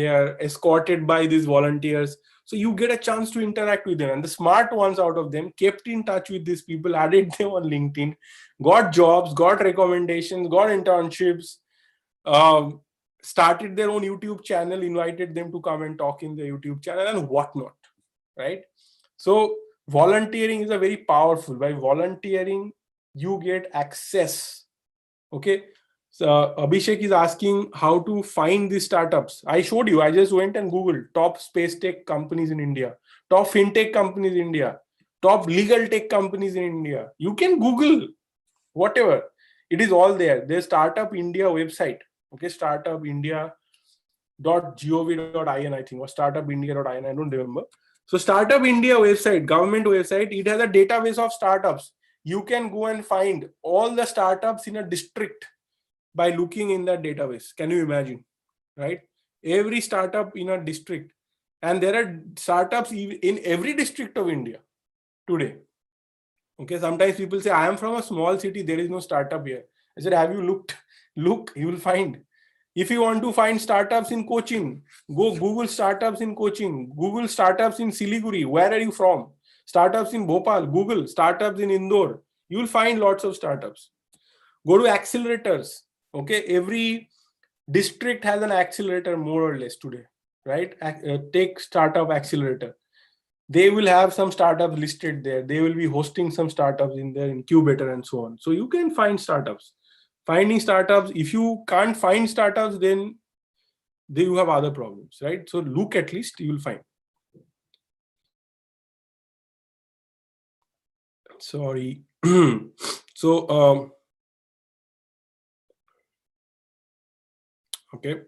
are escorted by these volunteers. So you get a chance to interact with them, and the smart ones out of them kept in touch with these people, added them on LinkedIn, got jobs, got recommendations, got internships, started their own YouTube channel, invited them to come and talk in the YouTube channel and whatnot, right? So volunteering is a very powerful. By volunteering, you get access. Okay. So Abhishek is asking how to find these startups. I showed you. I just went and Googled top space tech companies in India, top fintech companies in India, top legal tech companies in India. You can Google whatever. It is all there. There's Startup India website. Okay, startupindia.gov.in, I think, or startupindia.in. I don't remember. So Startup India website, government website, it has a database of startups. You can go and find all the startups in a district by looking in that database. Can you imagine, right? Every startup in a district. And there are startups in every district of India today. Okay, sometimes people say, I am from a small city, there is no startup here. I said, have you looked? Look, you will find. If you want to find startups in Cochin, go Google startups in Cochin, Google startups in Siliguri. Where are you from? Startups in Bhopal, Google startups in Indore. You will find lots of startups. Go to accelerators. Okay, every district has an accelerator more or less today, right? Take startup accelerator. They will have some startups listed there. They will be hosting some startups in their incubator and so on. So you can find startups. Finding startups, if you can't find startups, then you have other problems, right? So look, at least you will find. Sorry. So Okay.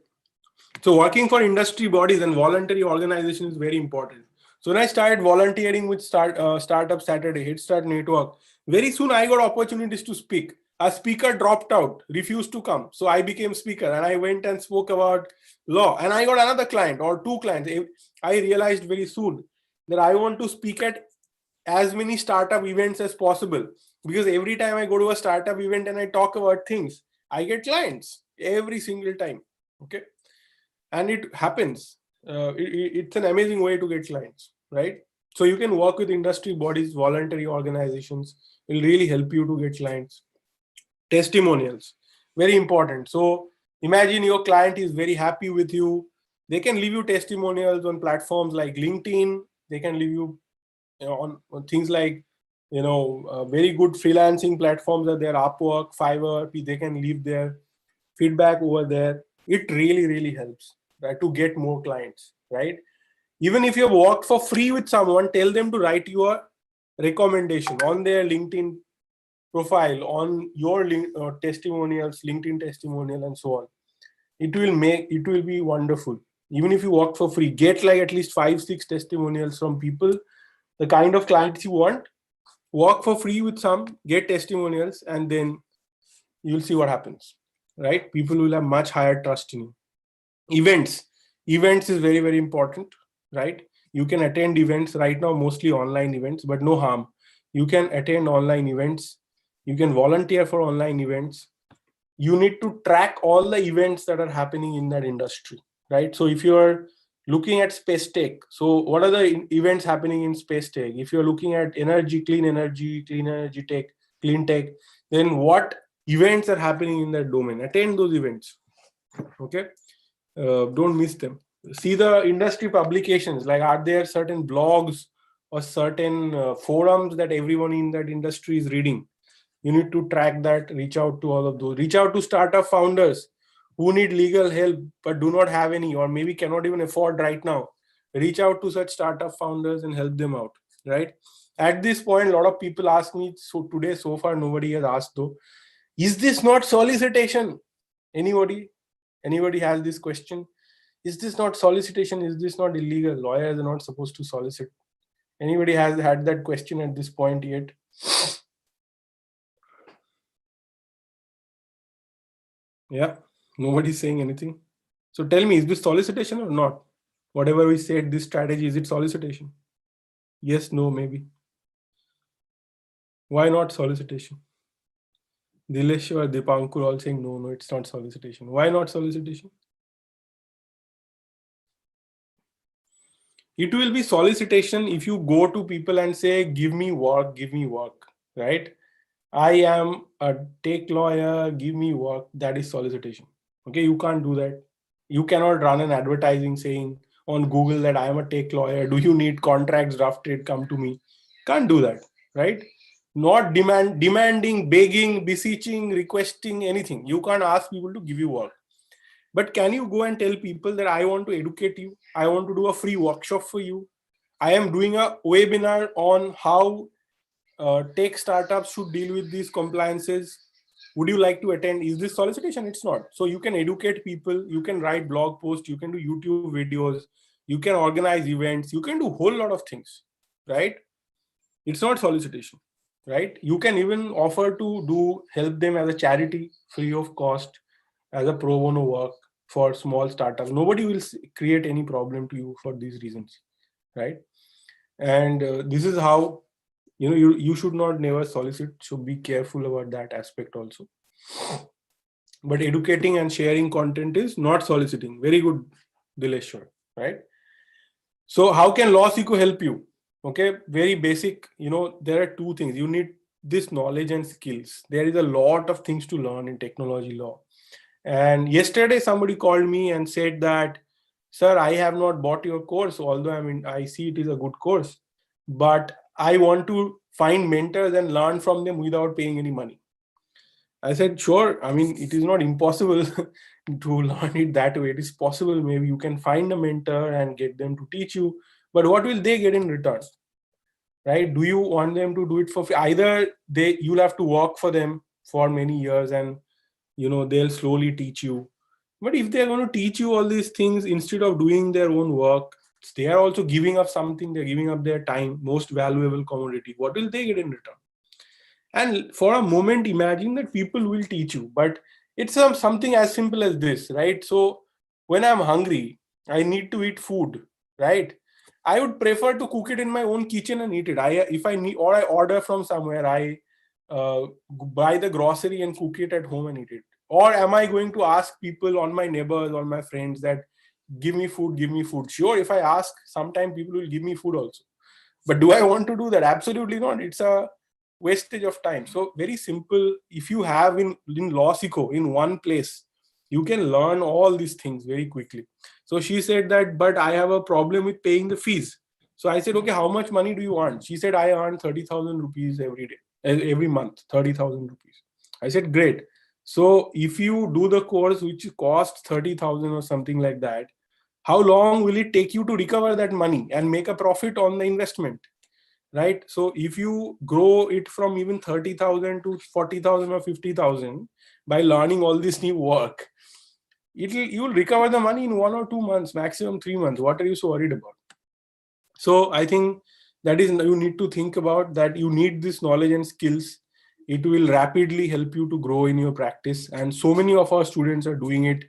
So working for industry bodies and voluntary organization is very important. So when I started volunteering with Startup Saturday, Head Start Network, very soon I got opportunities to speak. A speaker dropped out, refused to come. So I became speaker and I went and spoke about law. And I got another client or two clients. I realized very soon that I want to speak at as many startup events as possible, because every time I go to a startup event and I talk about things, I get clients every single time. Okay. And it happens. It's an amazing way to get clients, right? So you can work with industry bodies, voluntary organizations. It will really help you to get clients. Testimonials, very important. So imagine your client is very happy with you. They can leave you testimonials on platforms like LinkedIn. They can leave you, on things like, very good freelancing platforms are there, Upwork, Fiverr. They can leave their feedback over there. It really, really helps, right, to get more clients, right? Even if you have worked for free with someone, tell them to write you a recommendation on their LinkedIn profile, on your testimonials, LinkedIn testimonial, and so on. It will be wonderful. Even if you work for free, get like at least 5-6 testimonials from people, the kind of clients you want. Work for free with some, get testimonials, and then you'll see what happens, right? People will have much higher trust in you. Events is very, very important, right? You can attend events right now, mostly online events, but no harm. You can attend online events. You can volunteer for online events. You need to track all the events that are happening in that industry, right? So if you're looking at space tech, so what are the events happening in space tech? If you're looking at clean energy tech, clean tech, then what events are happening in that domain? Attend those events. Okay. Don't miss them. See the industry publications, like are there certain blogs or certain forums that everyone in that industry is reading? You need to track that, reach out to all of those. Reach out to startup founders who need legal help but do not have any, or maybe cannot even afford right now. Reach out to such startup founders and help them out, right? At this point, a lot of people ask me, so today, so far, nobody has asked though, is this not solicitation? Anybody has this question? Is this not solicitation? Is this not illegal? Lawyers are not supposed to solicit. Anybody has had that question at this point yet? Yeah, nobody's saying anything. So tell me, is this solicitation or not? Whatever we said, this strategy, is it solicitation? Yes, no, maybe. Why not solicitation? Dilesh or Dipankur all saying no, it's not solicitation. Why not solicitation? It will be solicitation if you go to people and say, give me work, right? I am a tech lawyer, give me work. That is solicitation. Okay, you can't do that. You cannot run an advertising saying on Google that I am a tech lawyer. Do you need contracts drafted? Come to me. Can't do that, right? Not demanding, begging, beseeching, requesting anything. You can't ask people to give you work. But can you go and tell people that I want to educate you? I want to do a free workshop for you. I am doing a webinar on how tech startups should deal with these compliances. Would you like to attend? Is this solicitation? It's not. So you can educate people, you can write blog posts, you can do YouTube videos, you can organize events, you can do a whole lot of things, right? It's not solicitation, right? You can even offer to help them as a charity, free of cost, as a pro bono work for small startups. Nobody will create any problem to you for these reasons, right? And this is how, you should not never solicit. So be careful about that aspect also. But educating and sharing content is not soliciting. Very good, Dilesh, right? So how can LawSikho help you? Okay, very basic. There are two things. You need this knowledge and skills. There is a lot of things to learn in technology law. And yesterday somebody called me and said that, sir, I have not bought your course, although I see it is a good course, but I want to find mentors and learn from them without paying any money. I said, sure. It is not impossible to learn it that way. It is possible. Maybe you can find a mentor and get them to teach you, but what will they get in return? Right? Do you want them to do it for free? Either you'll have to work for them for many years and they'll slowly teach you. But if they're going to teach you all these things instead of doing their own work, they are also giving up something. They're giving up their time, most valuable commodity. What will they get in return? And for a moment, imagine that people will teach you, but it's something as simple as this, right? So when I'm hungry, I need to eat food, right? I would prefer to cook it in my own kitchen and eat it. If I need, or I order from somewhere, I buy the grocery and cook it at home and eat it. Or am I going to ask people, on my neighbors or my friends, that give me food, give me food? Sure, if I ask, sometimes people will give me food also. But do I want to do that? Absolutely not. It's a wastage of time. So very simple. If you have in LawSikho in one place, you can learn all these things very quickly. So she said that, but I have a problem with paying the fees. So I said, okay, how much money do you earn? She said, I earn 30,000 rupees every day, every month, 30,000 rupees. I said, great. So if you do the course, which costs 30,000 or something like that, how long will it take you to recover that money and make a profit on the investment? Right? So if you grow it from even 30,000 to 40,000 or 50,000 by learning all this new work, you will recover the money in 1 or 2 months, maximum 3 months. What are you so worried about? So I think that is, you need to think about that. You need this knowledge and skills. It will rapidly help you to grow in your practice. And so many of our students are doing it,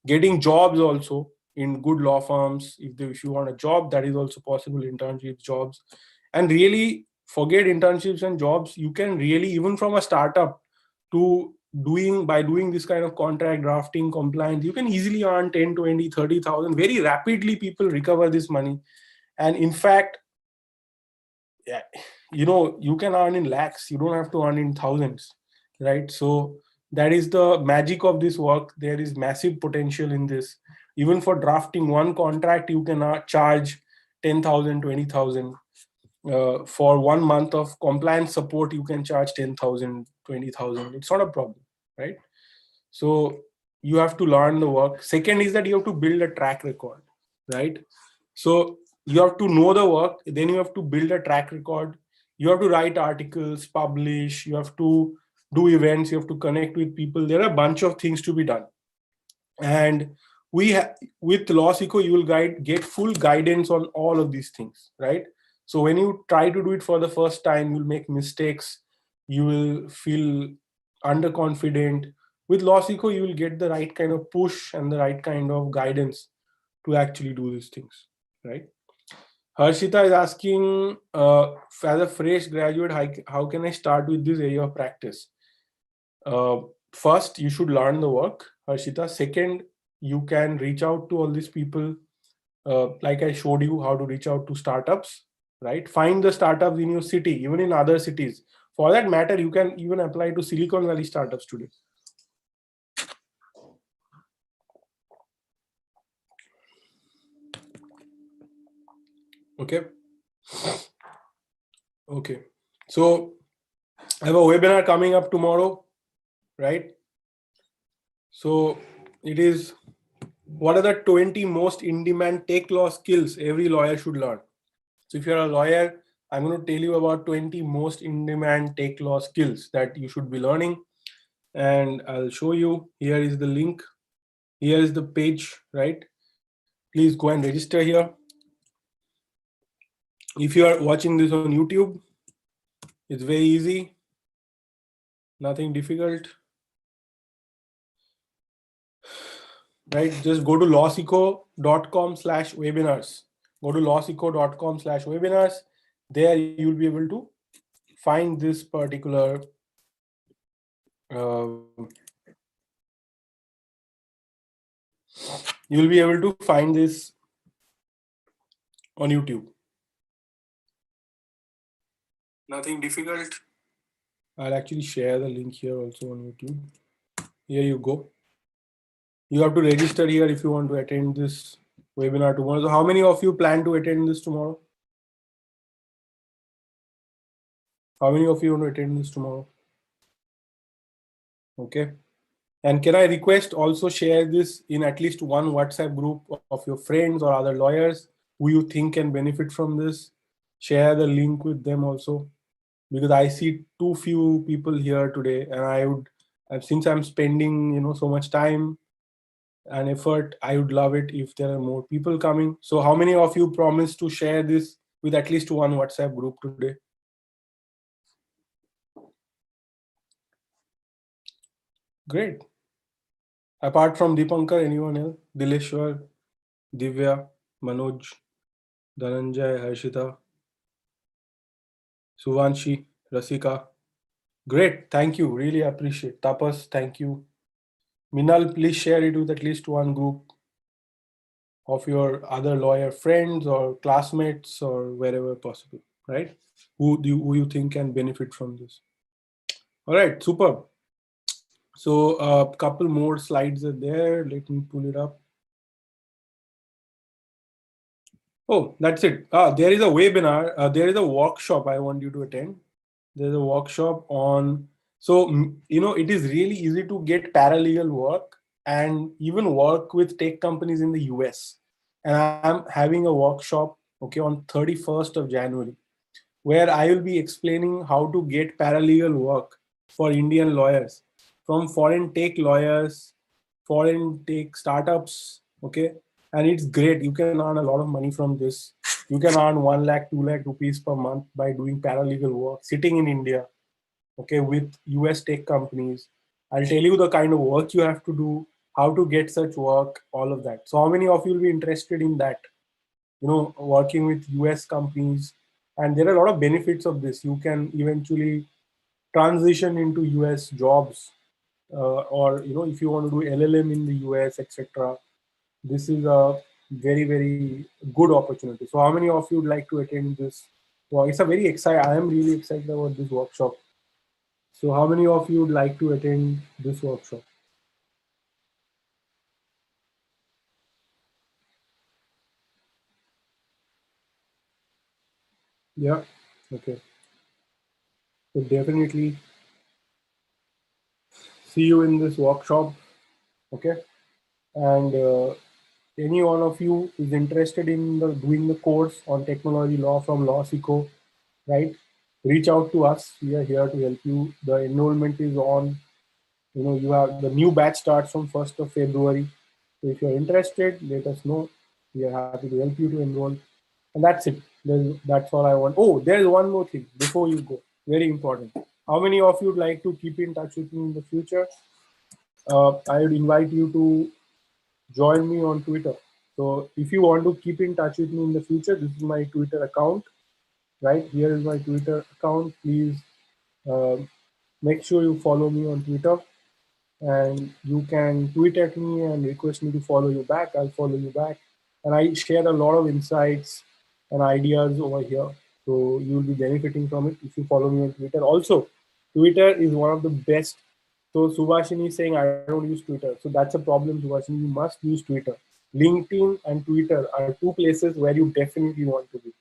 getting jobs also in good law firms. If you want a job, that is also possible, internships, jobs. And really forget internships and jobs. You can really, even from a startup to by doing this kind of contract drafting, compliance, you can easily earn 10, 20, 30,000. Very rapidly people recover this money. And in fact, yeah, you can earn in lakhs. You don't have to earn in thousands, right? So that is the magic of this work. There is massive potential in this. Even for drafting one contract, you can charge 10,000, 20,000. For 1 month of compliance support, you can charge 10,000, 20,000. It's not a problem, right? So you have to learn the work. Second is that you have to build a track record, right? So you have to know the work, then you have to build a track record. You have to write articles, publish, you have to do events, you have to connect with people. There are a bunch of things to be done. And with LawSikho, you will get full guidance on all of these things, right? So when you try to do it for the first time, you'll make mistakes. You will feel underconfident. With LawSikho, you will get the right kind of push and the right kind of guidance to actually do these things, right? Harshita is asking, as a fresh graduate, how can I start with this area of practice? First, you should learn the work, Harshita. Second, you can reach out to all these people. Like I showed you how to reach out to startups, right? Find the startups in your city, even in other cities. For that matter, you can even apply to Silicon Valley startups today. Okay. Okay. So I have a webinar coming up tomorrow, right? So it is, what are the 20 most in-demand tech law skills every lawyer should learn? So if you're a lawyer, I'm going to tell you about 20 most in-demand tech law skills that you should be learning. And I'll show you. Here is the link. Here is the page, right? Please go and register here. If you are watching this on YouTube, it's very easy. Nothing difficult. Right? Just go to lawsikho.com/webinars. Go to lawsikho.com/webinars. There you'll be able to find this particular you'll be able to find this on YouTube. Nothing difficult. I'll actually share the link here also on YouTube. Here you go. You have to register here if you want to attend this webinar tomorrow. So how many of you plan to attend this tomorrow? How many of you want to attend this tomorrow? Okay. And can I request also share this in at least one WhatsApp group of your friends or other lawyers who you think can benefit from this? Share the link with them also, because I see too few people here today, and since I'm spending so much time an effort. I would love it if there are more people coming. So how many of you promise to share this with at least one WhatsApp group today? Great. Apart from Deepankar, anyone else? Dileshwar, Divya, Manoj, Dhananjay, Harshita, Suvanshi, Rasika. Great. Thank you. Really appreciate. Tapas, thank you. Minal, please share it with at least one group of your other lawyer friends or classmates or wherever possible, right? Who you think can benefit from this. All right, super. So a couple more slides are there. Let me pull it up. Oh, that's it. There is a webinar. There is a workshop I want you to attend. There's a workshop on, so, it is really easy to get paralegal work and even work with tech companies in the US. And I'm having a workshop, okay, on 31st of January, where I will be explaining how to get paralegal work for Indian lawyers from foreign tech lawyers, foreign tech startups, okay? And it's great. You can earn a lot of money from this. You can earn 1 lakh, 2 lakh rupees per month by doing paralegal work, sitting in India, okay, with US tech companies. I'll tell you the kind of work you have to do, how to get such work, all of that. So how many of you will be interested in that? Working with US companies. And there are a lot of benefits of this. You can eventually transition into US jobs, or if you want to do LLM in the US, etc. This is a very, very good opportunity. So how many of you would like to attend this? Well, it's a very exciting, I am really excited about this workshop. So how many of you would like to attend this workshop? Yeah, okay. So definitely see you in this workshop, okay? And any one of you is interested in doing the course on technology law from LawSikho, right? Reach out to us. We are here to help you. The enrollment is on. You have the new batch starts from 1st of February. So if you're interested, let us know. We are happy to help you to enroll. And that's it. That's all I want. Oh, there's one more thing before you go. Very important. How many of you would like to keep in touch with me in the future? I would invite you to join me on Twitter. So if you want to keep in touch with me in the future, this is my Twitter account. Right here is my Twitter account. Please uh, make sure you follow me on Twitter, and you can tweet at me and request me to follow you back. I'll follow you back, and I share a lot of insights and ideas over here. So you'll be benefiting from it if you follow me on Twitter. Also, Twitter is one of the best. So Subhashini is saying I don't use Twitter. So that's a problem, Subhashini. You must use Twitter. LinkedIn and Twitter are two places where you definitely want to be.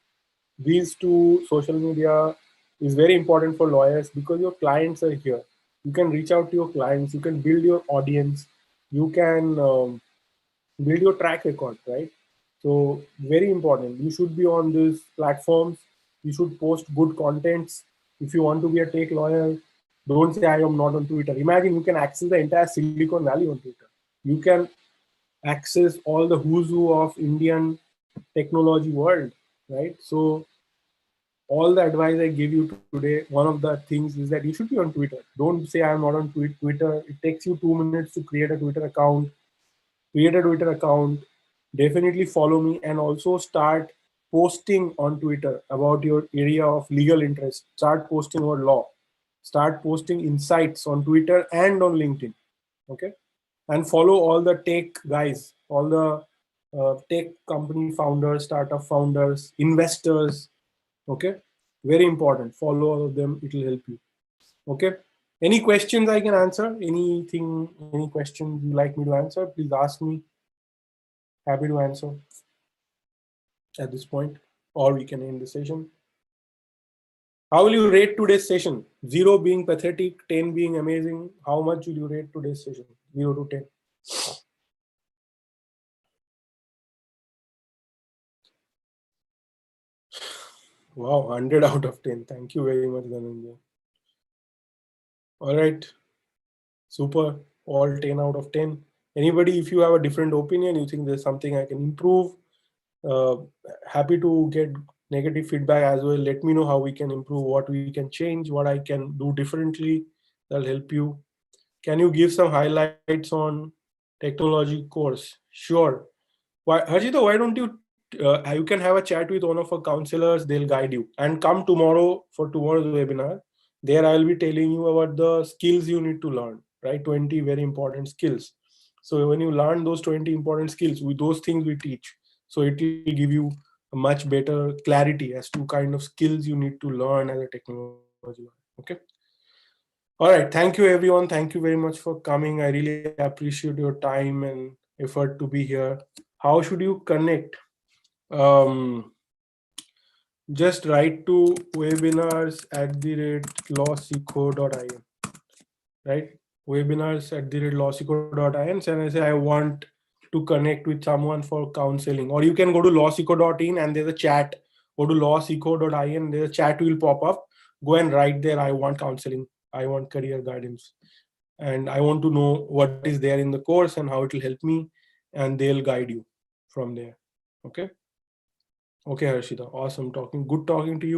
These two social media is very important for lawyers because your clients are here. You can reach out to your clients. You can build your audience. You can build your track record, right? So very important. You should be on these platforms. You should post good contents. If you want to be a tech lawyer, don't say I am not on Twitter. Imagine you can access the entire Silicon Valley on Twitter. You can access all the who's who of Indian technology world, right? So all the advice I give you today, one of the things is that you should be on Twitter. Don't say I'm not on Twitter. It takes you 2 minutes to create a Twitter account. Create a Twitter account. Definitely follow me and also start posting on Twitter about your area of legal interest. Start posting about law. Start posting insights on Twitter and on LinkedIn. Okay, and follow all the tech guys, all the tech company founders, startup founders, investors. Okay, very important. Follow all of them. It will help you. Okay. Any questions I can answer? Anything? Any questions you like me to answer? Please ask me. Happy to answer at this point, or we can end the session. How will you rate today's session? 0 being pathetic, 10 being amazing. How much will you rate today's session? 0 to 10. Wow, 100 out of 10. Thank you very much, Dhananjay. All right. Super. All 10 out of 10. Anybody, if you have a different opinion, you think there's something I can improve, happy to get negative feedback as well. Let me know how we can improve, what we can change, what I can do differently. That'll help you. Can you give some highlights on technology course? Sure. Harshita, why don't you can have a chat with one of our counselors, they'll guide you. And come tomorrow for tomorrow's webinar. There I'll be telling you about the skills you need to learn, right? 20 very important skills. So when you learn those 20 important skills, with those things we teach, so it will give you a much better clarity as to kind of skills you need to learn as a technology. Okay. All right. Thank you, everyone. Thank you very much for coming. I really appreciate your time and effort to be here. How should you connect? Just write to webinars@lawsikho.in, right? Webinars@lawsikho.in, and I say I want to connect with someone for counseling. Or you can go to lawsikho.in and there's a chat. Go to lawsikho.in, there's a chat will pop up. Go and write there, I want counseling, I want career guidance, and I want to know what is there in the course and how it will help me, and they'll guide you from there. Okay. Okay, Harshita. Awesome talking. Good talking to you.